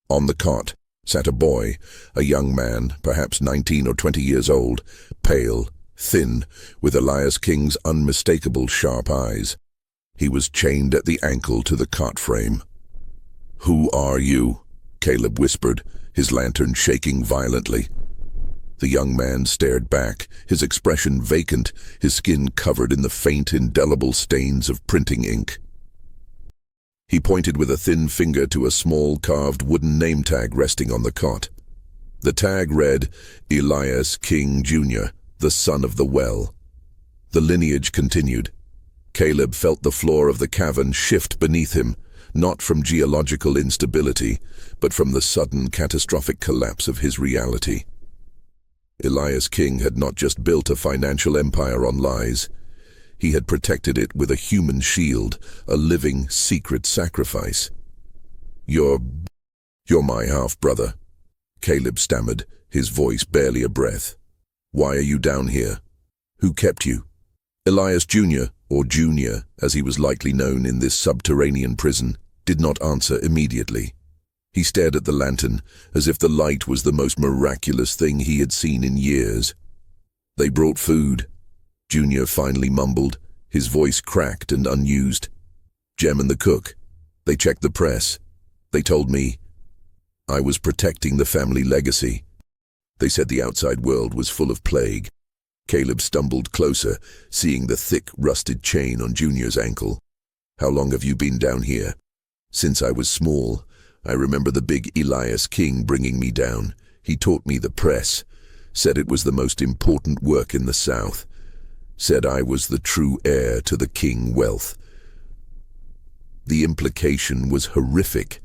On the cot sat a boy, a young man, perhaps 19 or 20 years old, pale, thin, with Elias King's unmistakable sharp eyes. He was chained at the ankle to the cot frame. "Who are you?" Caleb whispered, his lantern shaking violently. The young man stared back, his expression vacant, his skin covered in the faint, indelible stains of printing ink. He pointed with a thin finger to a small carved wooden name tag resting on the cot. The tag read, "Elias King, Jr., the son of the well." The lineage continued. Caleb felt the floor of the cavern shift beneath him, not from geological instability, but from the sudden catastrophic collapse of his reality. Elias King had not just built a financial empire on lies. He had protected it with a human shield, a living, secret sacrifice. You're my half-brother," Caleb stammered, his voice barely a breath. "Why are you down here? Who kept you?" Elias Jr., or Junior, as he was likely known in this subterranean prison, did not answer immediately. He stared at the lantern, as if the light was the most miraculous thing he had seen in years. "They brought food," Junior finally mumbled, his voice cracked and unused. "Jem and the cook. They checked the press. They told me I was protecting the family legacy. They said the outside world was full of plague." Caleb stumbled closer, seeing the thick, rusted chain on Junior's ankle. "How long have you been down here?" "Since I was small. I remember the big Elias King bringing me down. He taught me the press, said it was the most important work in the South, said I was the true heir to the King wealth." The implication was horrific.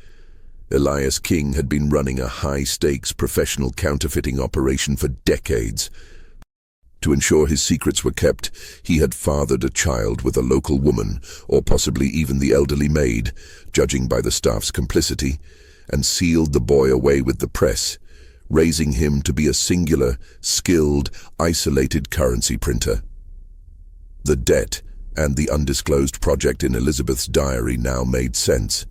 Elias King had been running a high-stakes professional counterfeiting operation for decades. To ensure his secrets were kept, he had fathered a child with a local woman, or possibly even the elderly maid, judging by the staff's complicity, and sealed the boy away with the press, raising him to be a singular, skilled, isolated currency printer. The debt and the undisclosed project in Elizabeth's diary now made sense.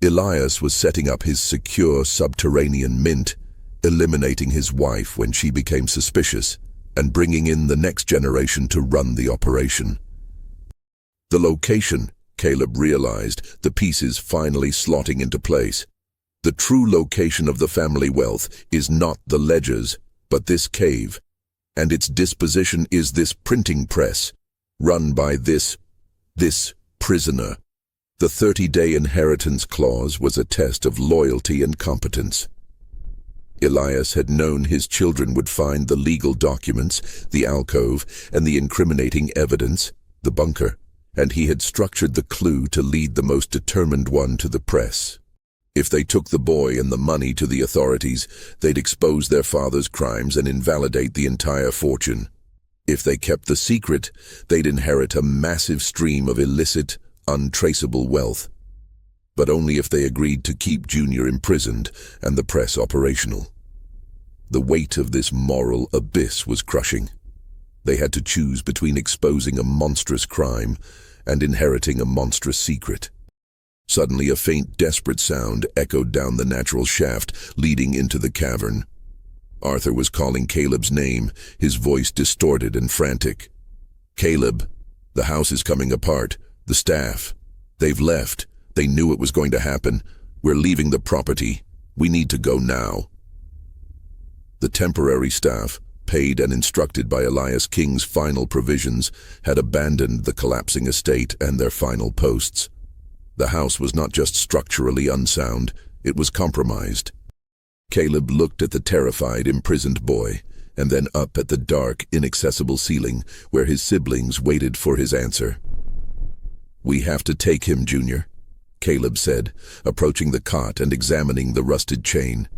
Elias was setting up his secure subterranean mint, eliminating his wife when she became suspicious, and bringing in the next generation to run the operation. The location, Caleb realized, the pieces finally slotting into place. The true location of the family wealth is not the ledgers, but this cave, and its disposition is this printing press, run by this prisoner. The 30-day inheritance clause was a test of loyalty and competence. Elias had known his children would find the legal documents, the alcove, and the incriminating evidence, the bunker, and he had structured the clue to lead the most determined one to the press. If they took the boy and the money to the authorities, they'd expose their father's crimes and invalidate the entire fortune. If they kept the secret, they'd inherit a massive stream of illicit, untraceable wealth. But only if they agreed to keep Junior imprisoned and the press operational. The weight of this moral abyss was crushing. They had to choose between exposing a monstrous crime and inheriting a monstrous secret. Suddenly a faint, desperate sound echoed down the natural shaft leading into the cavern. Arthur was calling Caleb's name, his voice distorted and frantic. "Caleb, the house is coming apart. The staff. They've left. They knew it was going to happen. We're leaving the property. We need to go now." The temporary staff, paid and instructed by Elias King's final provisions, had abandoned the collapsing estate and their final posts. The house was not just structurally unsound, it was compromised. Caleb looked at the terrified, imprisoned boy, and then up at the dark, inaccessible ceiling where his siblings waited for his answer. "We have to take him, Junior," Caleb said, approaching the cot and examining the rusted chain.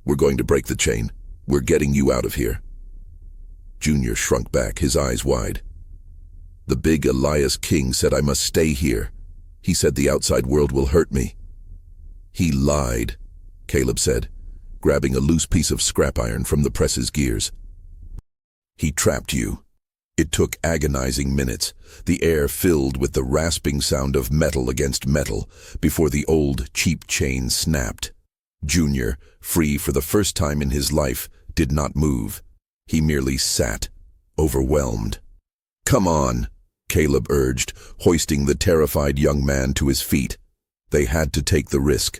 "We're going to break the chain. We're getting you out of here." Junior shrunk back, his eyes wide. "The big Elias King said I must stay here. He said the outside world will hurt me." "He lied," Caleb said, grabbing a loose piece of scrap iron from the press's gears. "He trapped you." It took agonizing minutes, the air filled with the rasping sound of metal against metal, before the old, cheap chain snapped. Junior, free for the first time in his life, did not move. He merely sat, overwhelmed. "Come on," Caleb urged, hoisting the terrified young man to his feet. They had to take the risk.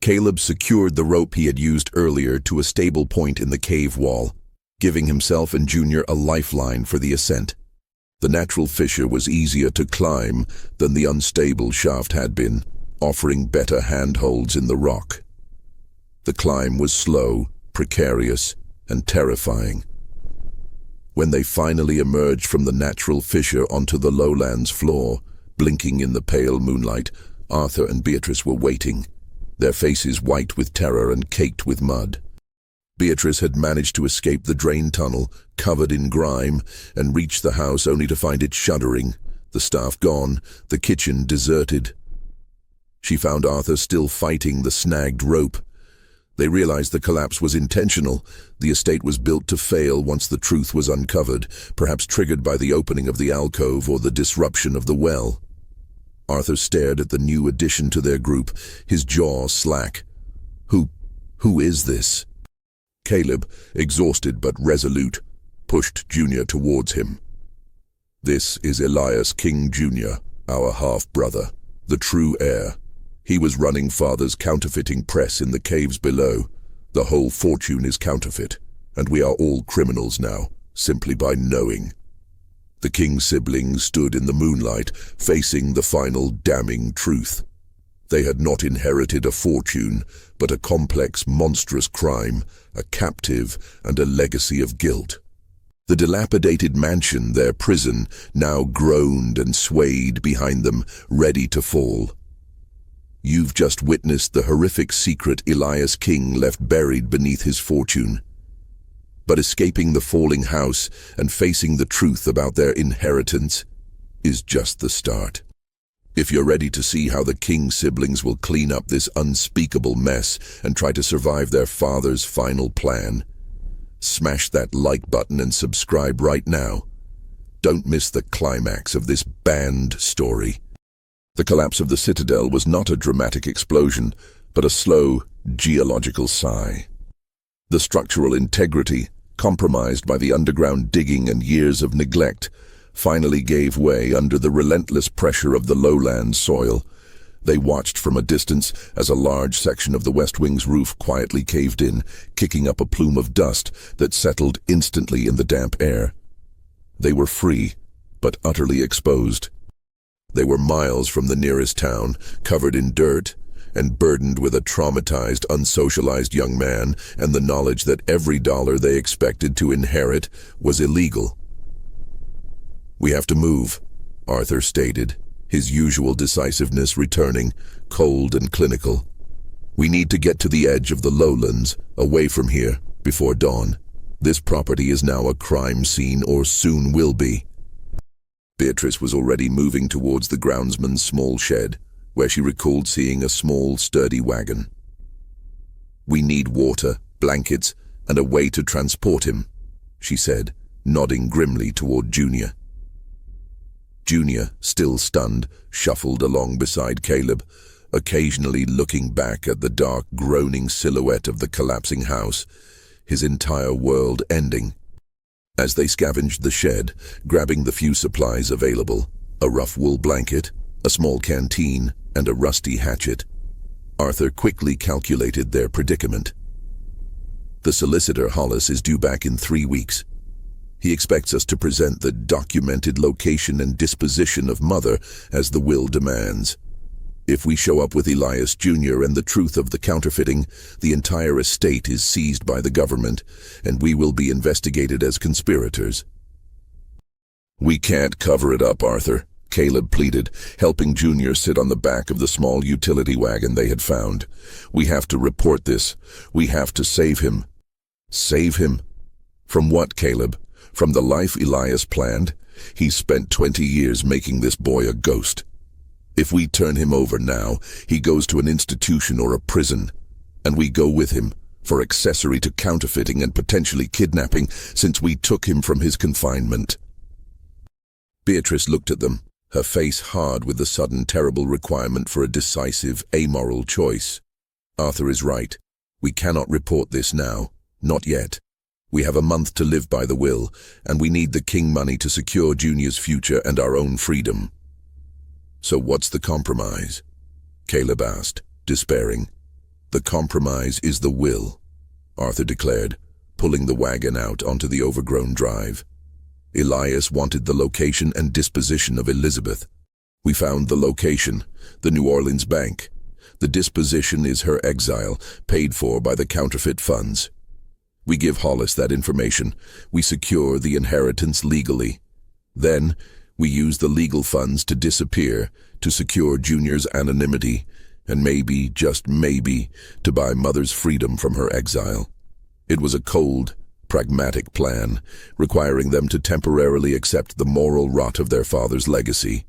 Caleb secured the rope he had used earlier to a stable point in the cave wall, giving himself and Junior a lifeline for the ascent. The natural fissure was easier to climb than the unstable shaft had been, offering better handholds in the rock. The climb was slow, precarious, and terrifying. When they finally emerged from the natural fissure onto the Lowlands floor, blinking in the pale moonlight, Arthur and Beatrice were waiting, their faces white with terror and caked with mud. Beatrice had managed to escape the drain tunnel, covered in grime, and reach the house only to find it shuddering, the staff gone, the kitchen deserted. She found Arthur still fighting the snagged rope. They realized the collapse was intentional. The estate was built to fail once the truth was uncovered, perhaps triggered by the opening of the alcove or the disruption of the well. Arthur stared at the new addition to their group, his jaw slack. Who is this? Caleb, exhausted but resolute, pushed Junior towards him. "This is Elias King Jr., our half-brother, the true heir. He was running Father's counterfeiting press in the caves below. The whole fortune is counterfeit, and we are all criminals now, simply by knowing." The King siblings stood in the moonlight, facing the final damning truth. They had not inherited a fortune, but a complex, monstrous crime, a captive, and a legacy of guilt. The dilapidated mansion, their prison, now groaned and swayed behind them, ready to fall. You've just witnessed the horrific secret Elias King left buried beneath his fortune. But escaping the falling house and facing the truth about their inheritance is just the start. If you're ready to see how the King siblings will clean up this unspeakable mess and try to survive their father's final plan, smash that like button and subscribe right now. Don't miss the climax of this banned story. The collapse of the citadel was not a dramatic explosion, but a slow, geological sigh. The structural integrity, compromised by the underground digging and years of neglect, finally gave way under the relentless pressure of the lowland soil. They watched from a distance as a large section of the West Wing's roof quietly caved in, kicking up a plume of dust that settled instantly in the damp air. They were free, but utterly exposed. They were miles from the nearest town, covered in dirt, and burdened with a traumatized, unsocialized young man and the knowledge that every dollar they expected to inherit was illegal. "We have to move," Arthur stated, his usual decisiveness returning, cold and clinical. "We need to get to the edge of the lowlands, away from here, before dawn. This property is now a crime scene, or soon will be." Beatrice was already moving towards the groundsman's small shed, where she recalled seeing a small, sturdy wagon. "We need water, blankets, and a way to transport him," she said, nodding grimly toward Junior. Junior, still stunned, shuffled along beside Caleb, occasionally looking back at the dark, groaning silhouette of the collapsing house, his entire world ending. As they scavenged the shed, grabbing the few supplies available, a rough wool blanket, a small canteen, and a rusty hatchet, Arthur quickly calculated their predicament. The solicitor, Hollis, is due back in 3 weeks. He expects us to present the documented location and disposition of Mother as the will demands. If we show up with Elias Jr. and the truth of the counterfeiting, the entire estate is seized by the government, and we will be investigated as conspirators. "We can't cover it up, Arthur," Caleb pleaded, helping Junior sit on the back of the small utility wagon they had found. "We have to report this. We have to save him." "Save him? From what, Caleb? From the life Elias planned? He's spent 20 years making this boy a ghost. If we turn him over now, he goes to an institution or a prison, and we go with him, for accessory to counterfeiting and potentially kidnapping, since we took him from his confinement." Beatrice looked at them, her face hard with the sudden terrible requirement for a decisive, amoral choice. "Arthur is right. We cannot report this now. Not yet. We have a month to live by the will, and we need the king money to secure Junior's future and our own freedom." "So what's the compromise?" Caleb asked, despairing. "The compromise is the will," Arthur declared, pulling the wagon out onto the overgrown drive. "Elias wanted the location and disposition of Elizabeth. We found the location, the New Orleans bank. The disposition is her exile, paid for by the counterfeit funds. We give Hollis that information. We secure the inheritance legally. Then, we use the legal funds to disappear, to secure Junior's anonymity, and maybe, just maybe, to buy Mother's freedom from her exile." It was a cold, pragmatic plan, requiring them to temporarily accept the moral rot of their father's legacy.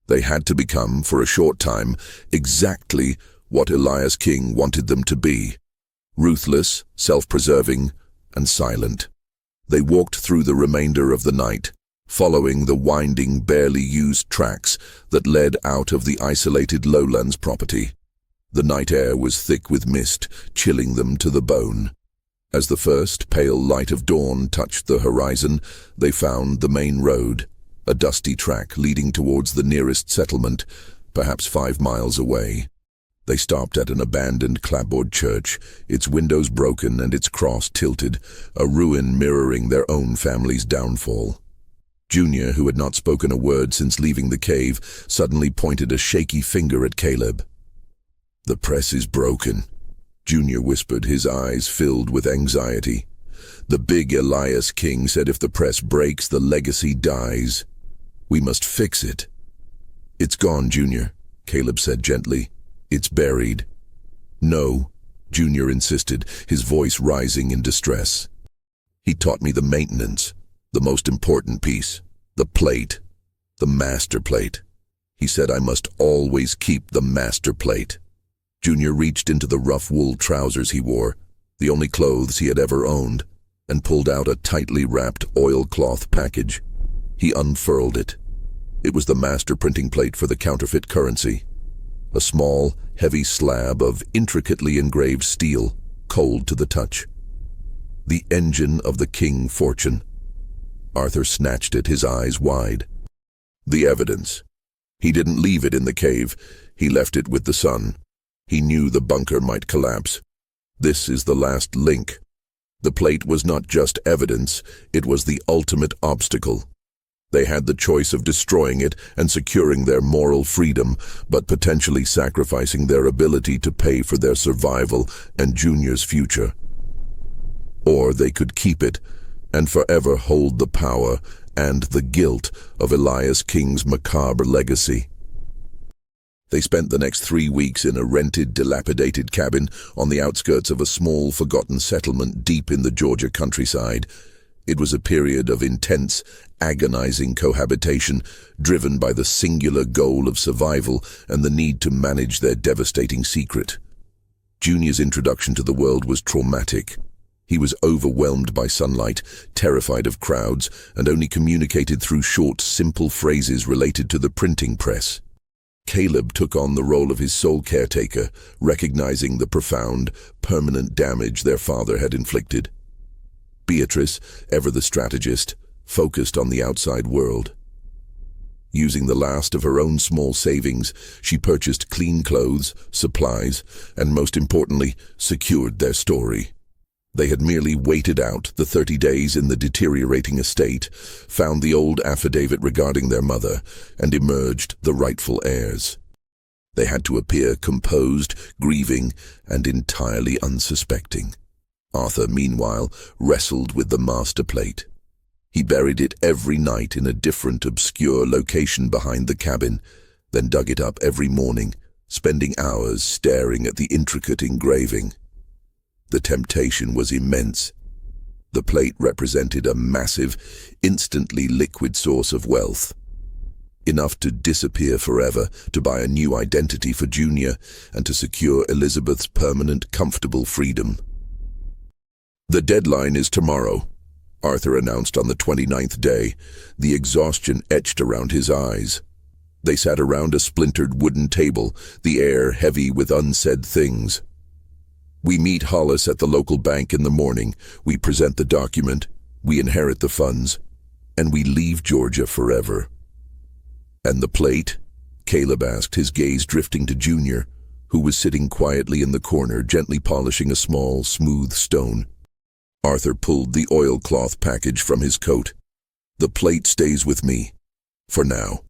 They had to become, for a short time, exactly what Elias King wanted them to be: ruthless, self-preserving, and silent. They walked through the remainder of the night, following the winding, barely used tracks that led out of the isolated Lowlands property. The night air was thick with mist, chilling them to the bone. As the first pale light of dawn touched the horizon, they found the main road, a dusty track leading towards the nearest settlement, perhaps 5 miles away. They stopped at an abandoned clapboard church, its windows broken and its cross tilted, a ruin mirroring their own family's downfall. Junior, who had not spoken a word since leaving the cave, suddenly pointed a shaky finger at Caleb. "The press is broken," Junior whispered, his eyes filled with anxiety. "The big Elias King said if the press breaks, the legacy dies. We must fix it." "It's gone, Junior," Caleb said gently. "It's buried." "No," Junior insisted, his voice rising in distress. "He taught me the maintenance, the most important piece, the plate, the master plate. He said I must always keep the master plate." Junior reached into the rough wool trousers he wore, the only clothes he had ever owned, and pulled out a tightly wrapped oilcloth package. He unfurled it. It was the master printing plate for the counterfeit currency. A small, heavy slab of intricately engraved steel, cold to the touch. The engine of the King fortune. Arthur snatched it, his eyes wide. "The evidence. He didn't leave it in the cave. He left it with the sun. He knew the bunker might collapse. This is the last link. The plate was not just evidence, it was the ultimate obstacle. They had the choice of destroying it and securing their moral freedom, but potentially sacrificing their ability to pay for their survival and Junior's future. Or they could keep it and forever hold the power and the guilt of Elias King's macabre legacy. They spent the next 3 weeks in a rented, dilapidated cabin on the outskirts of a small, forgotten settlement deep in the Georgia countryside. It was a period of intense, agonizing cohabitation, driven by the singular goal of survival and the need to manage their devastating secret. Junior's introduction to the world was traumatic. He was overwhelmed by sunlight, terrified of crowds, and only communicated through short, simple phrases related to the printing press. Caleb took on the role of his sole caretaker, recognizing the profound, permanent damage their father had inflicted. Beatrice, ever the strategist, focused on the outside world. Using the last of her own small savings, she purchased clean clothes, supplies, and most importantly, secured their story. They had merely waited out the 30 days in the deteriorating estate, found the old affidavit regarding their mother, and emerged the rightful heirs. They had to appear composed, grieving, and entirely unsuspecting. Arthur, meanwhile, wrestled with the master plate. He buried it every night in a different, obscure location behind the cabin, then dug it up every morning, spending hours staring at the intricate engraving. The temptation was immense. The plate represented a massive, instantly liquid source of wealth. Enough to disappear forever, to buy a new identity for Junior, and to secure Elizabeth's permanent, comfortable freedom. "The deadline is tomorrow," Arthur announced on the 29th day, the exhaustion etched around his eyes. They sat around a splintered wooden table, the air heavy with unsaid things. We meet Hollis at the local bank in the morning. We present the document, we inherit the funds, and we leave Georgia forever. And the plate? Caleb asked, his gaze drifting to Junior, who was sitting quietly in the corner, gently polishing a small, smooth stone. Arthur pulled the oilcloth package from his coat. The plate stays with me, for now.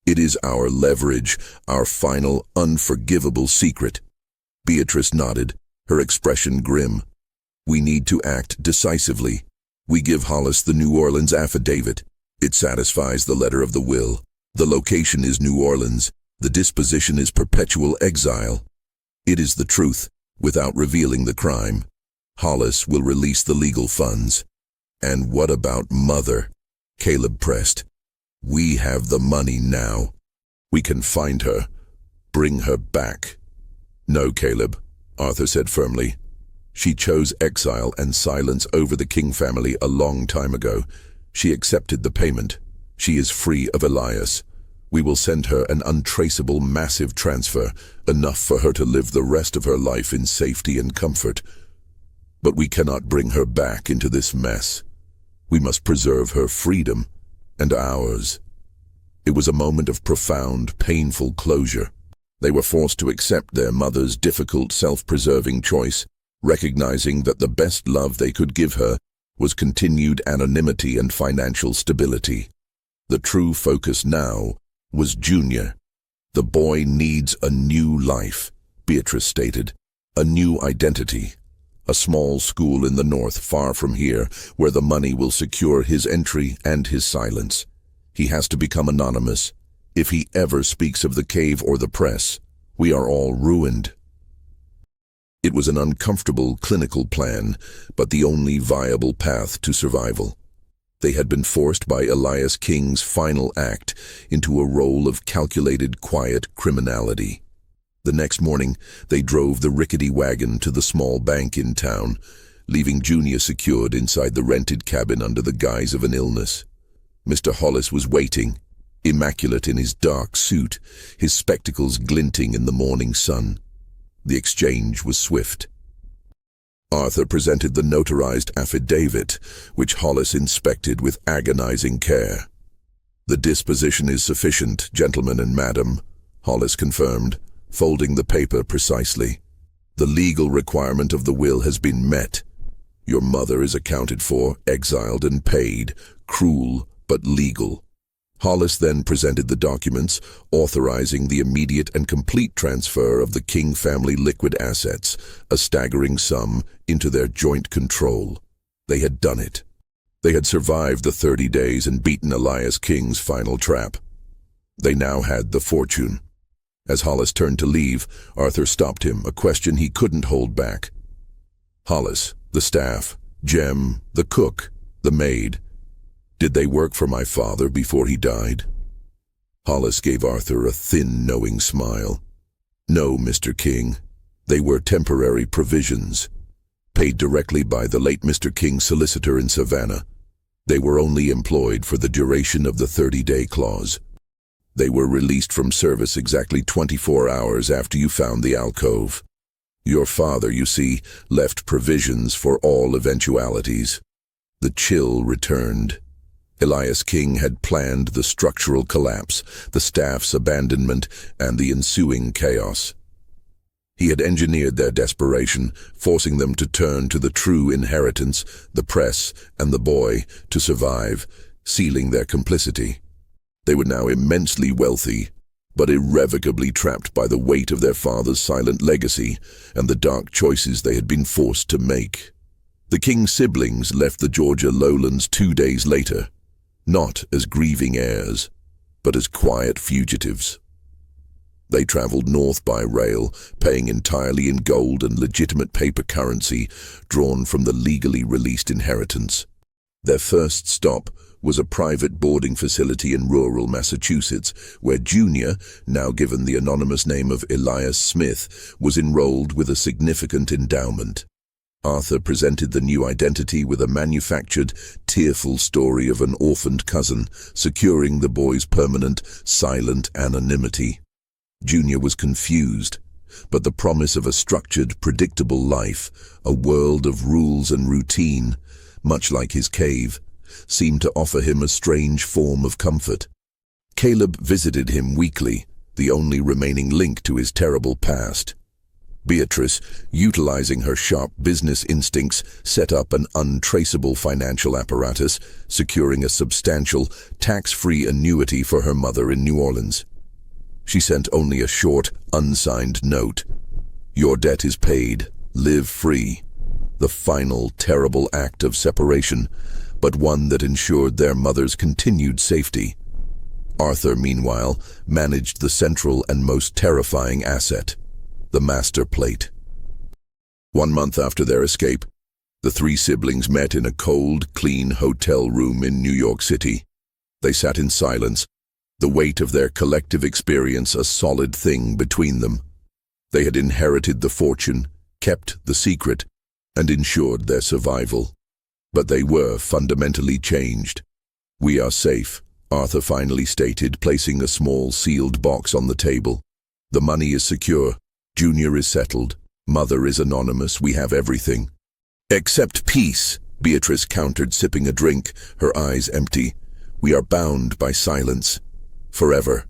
It is our leverage, our final, unforgivable secret. Beatrice nodded, her expression grim. We need to act decisively. We give Hollis the New Orleans affidavit. It satisfies the letter of the will. The location is New Orleans. The disposition is perpetual exile. It is the truth, without revealing the crime. Hollis will release the legal funds. And what about Mother? Caleb pressed. We have the money now. We can find her. Bring her back. No, Caleb, Arthur said firmly. She chose exile and silence over the King family a long time ago. She accepted the payment. She is free of Elias. We will send her an untraceable, massive transfer, enough for her to live the rest of her life in safety and comfort. But we cannot bring her back into this mess. We must preserve her freedom, and ours. It was a moment of profound, painful closure. They were forced to accept their mother's difficult, self-preserving choice, recognizing that the best love they could give her was continued anonymity and financial stability. The true focus now was Junior. The boy needs a new life, Beatrice stated, a new identity. A small school in the north, far from here, where the money will secure his entry and his silence. He has to become anonymous. If he ever speaks of the cave or the press, we are all ruined. It was an uncomfortable, clinical plan, but the only viable path to survival. They had been forced by Elias King's final act into a role of calculated, quiet criminality. The next morning, they drove the rickety wagon to the small bank in town, leaving Junior secured inside the rented cabin under the guise of an illness. Mr. Hollis was waiting, immaculate in his dark suit, his spectacles glinting in the morning sun. The exchange was swift. Arthur presented the notarized affidavit, which Hollis inspected with agonizing care. The disposition is sufficient, gentlemen and madam, Hollis confirmed, folding the paper precisely. The legal requirement of the will has been met. Your mother is accounted for, exiled and paid, cruel but legal. Hollis then presented the documents authorizing the immediate and complete transfer of the King family liquid assets, a staggering sum, into their joint control. They had done it. They had survived the 30 days and beaten Elias King's final trap. They now had the fortune. As Hollis turned to leave, Arthur stopped him, a question he couldn't hold back. Hollis, the staff, Jem, the cook, the maid, did they work for my father before he died? Hollis gave Arthur a thin, knowing smile. No, Mr. King. They were temporary provisions, paid directly by the late Mr. King's solicitor in Savannah. They were only employed for the duration of the 30-day clause. They were released from service exactly 24 hours after you found the alcove. Your father, you see, left provisions for all eventualities. The chill returned. Elias King had planned the structural collapse, the staff's abandonment, and the ensuing chaos. He had engineered their desperation, forcing them to turn to the true inheritance, the press and the boy, to survive, sealing their complicity. They were now immensely wealthy, but irrevocably trapped by the weight of their father's silent legacy and the dark choices they had been forced to make. The King's siblings left the Georgia lowlands 2 days later, not as grieving heirs, but as quiet fugitives. They traveled north by rail, paying entirely in gold and legitimate paper currency drawn from the legally released inheritance. Their first stop was a private boarding facility in rural Massachusetts, where Junior, now given the anonymous name of Elias Smith, was enrolled with a significant endowment. Arthur presented the new identity with a manufactured, tearful story of an orphaned cousin, securing the boy's permanent, silent anonymity. Junior was confused. but the promise of a structured, predictable life, a world of rules and routine, much like his cave, seemed to offer him a strange form of comfort. Caleb visited him weekly, the only remaining link to his terrible past. Beatrice, utilizing her sharp business instincts, set up an untraceable financial apparatus, securing a substantial, tax-free annuity for her mother in New Orleans. She sent only a short, unsigned note. "Your debt is paid. Live free." The final, terrible act of separation, but one that ensured their mother's continued safety. Arthur, meanwhile, managed the central and most terrifying asset, the master plate. 1 month after their escape, the three siblings met in a cold, clean hotel room in New York City. They sat in silence, the weight of their collective experience a solid thing between them. They had inherited the fortune, kept the secret, and ensured their survival. But they were fundamentally changed. "We are safe," Arthur finally stated, placing a small sealed box on the table. "The money is secure. Junior is settled. Mother is anonymous. We have everything." "Except peace," Beatrice countered, sipping a drink, her eyes empty. "We are bound by silence. Forever."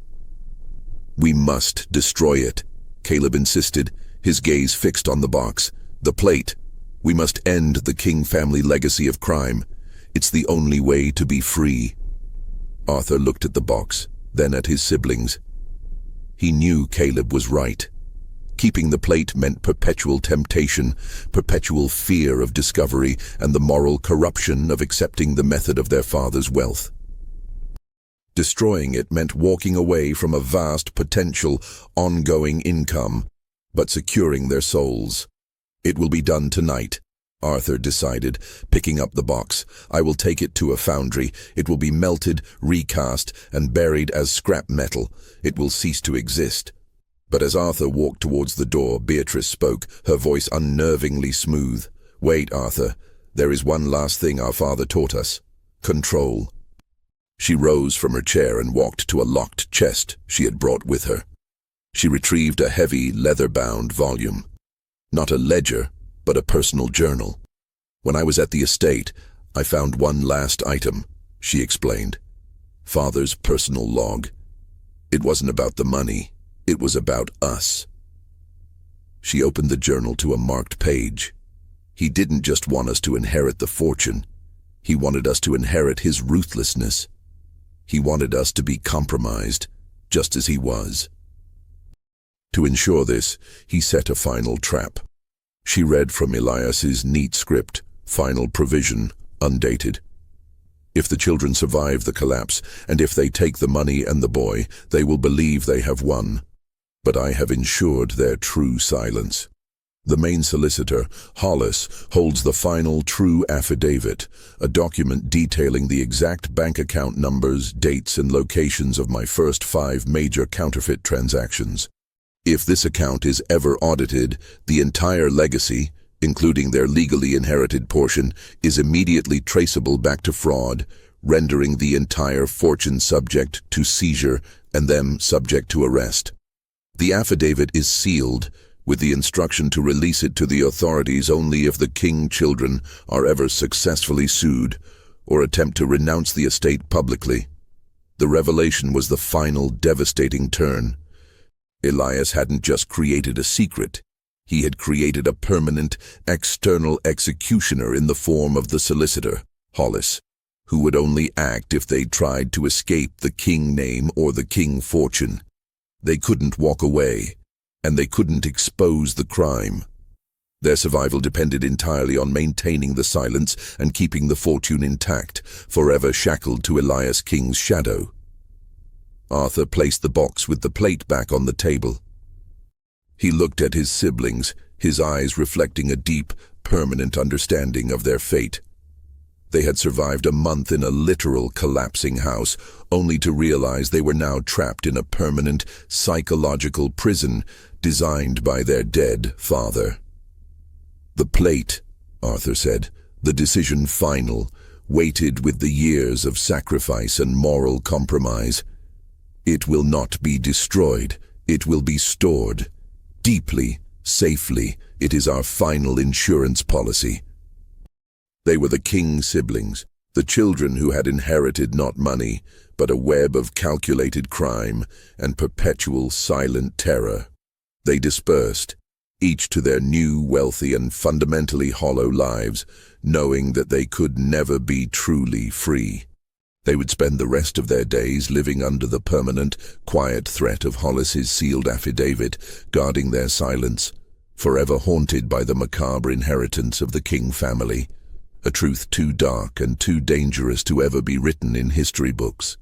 "We must destroy it," Caleb insisted, his gaze fixed on the box. "The plate. We must end the King family legacy of crime. It's the only way to be free." Arthur looked at the box, then at his siblings. He knew Caleb was right. Keeping the plate meant perpetual temptation, perpetual fear of discovery, and the moral corruption of accepting the method of their father's wealth. Destroying it meant walking away from a vast potential, ongoing income, but securing their souls. "It will be done tonight," Arthur decided, picking up the box. "I will take it to a foundry. It will be melted, recast, and buried as scrap metal. It will cease to exist." But as Arthur walked towards the door, Beatrice spoke, her voice unnervingly smooth. "Wait, Arthur. There is one last thing our father taught us. Control." She rose from her chair and walked to a locked chest she had brought with her. She retrieved a heavy, leather-bound volume. Not a ledger, but a personal journal. "When I was at the estate, I found one last item," she explained. "Father's personal log. It wasn't about the money. It was about us." She opened the journal to a marked page. "He didn't just want us to inherit the fortune. He wanted us to inherit his ruthlessness. He wanted us to be compromised, just as he was. To ensure this, he set a final trap." She read from Elias's neat script, final provision, undated. "If the children survive the collapse, and if they take the money and the boy, they will believe they have won. But I have ensured their true silence. The main solicitor, Hollis, holds the final true affidavit, a document detailing the exact bank account numbers, dates, and locations of my first 5 major counterfeit transactions. If this account is ever audited, the entire legacy, including their legally inherited portion, is immediately traceable back to fraud, rendering the entire fortune subject to seizure and them subject to arrest. The affidavit is sealed, with the instruction to release it to the authorities only if the King children are ever successfully sued or attempt to renounce the estate publicly." The revelation was the final devastating turn. Elias hadn't just created a secret. He had created a permanent, external executioner in the form of the solicitor, Hollis, who would only act if they tried to escape the King name or the King fortune. They couldn't walk away, and they couldn't expose the crime. Their survival depended entirely on maintaining the silence and keeping the fortune intact, forever shackled to Elias King's shadow. Arthur placed the box with the plate back on the table. He looked at his siblings, his eyes reflecting a deep, permanent understanding of their fate. They had survived a month in a literal collapsing house, only to realize they were now trapped in a permanent, psychological prison designed by their dead father. "The plate," Arthur said, "the decision final, weighted with the years of sacrifice and moral compromise. It will not be destroyed. It will be stored. Deeply, safely, it is our final insurance policy. They were the King siblings, the children who had inherited not money, but a web of calculated crime and perpetual silent terror. They dispersed, each to their new, wealthy and fundamentally hollow lives, knowing that they could never be truly free. They would spend the rest of their days living under the permanent, quiet threat of Hollis's sealed affidavit, guarding their silence, forever haunted by the macabre inheritance of the King family, a truth too dark and too dangerous to ever be written in history books.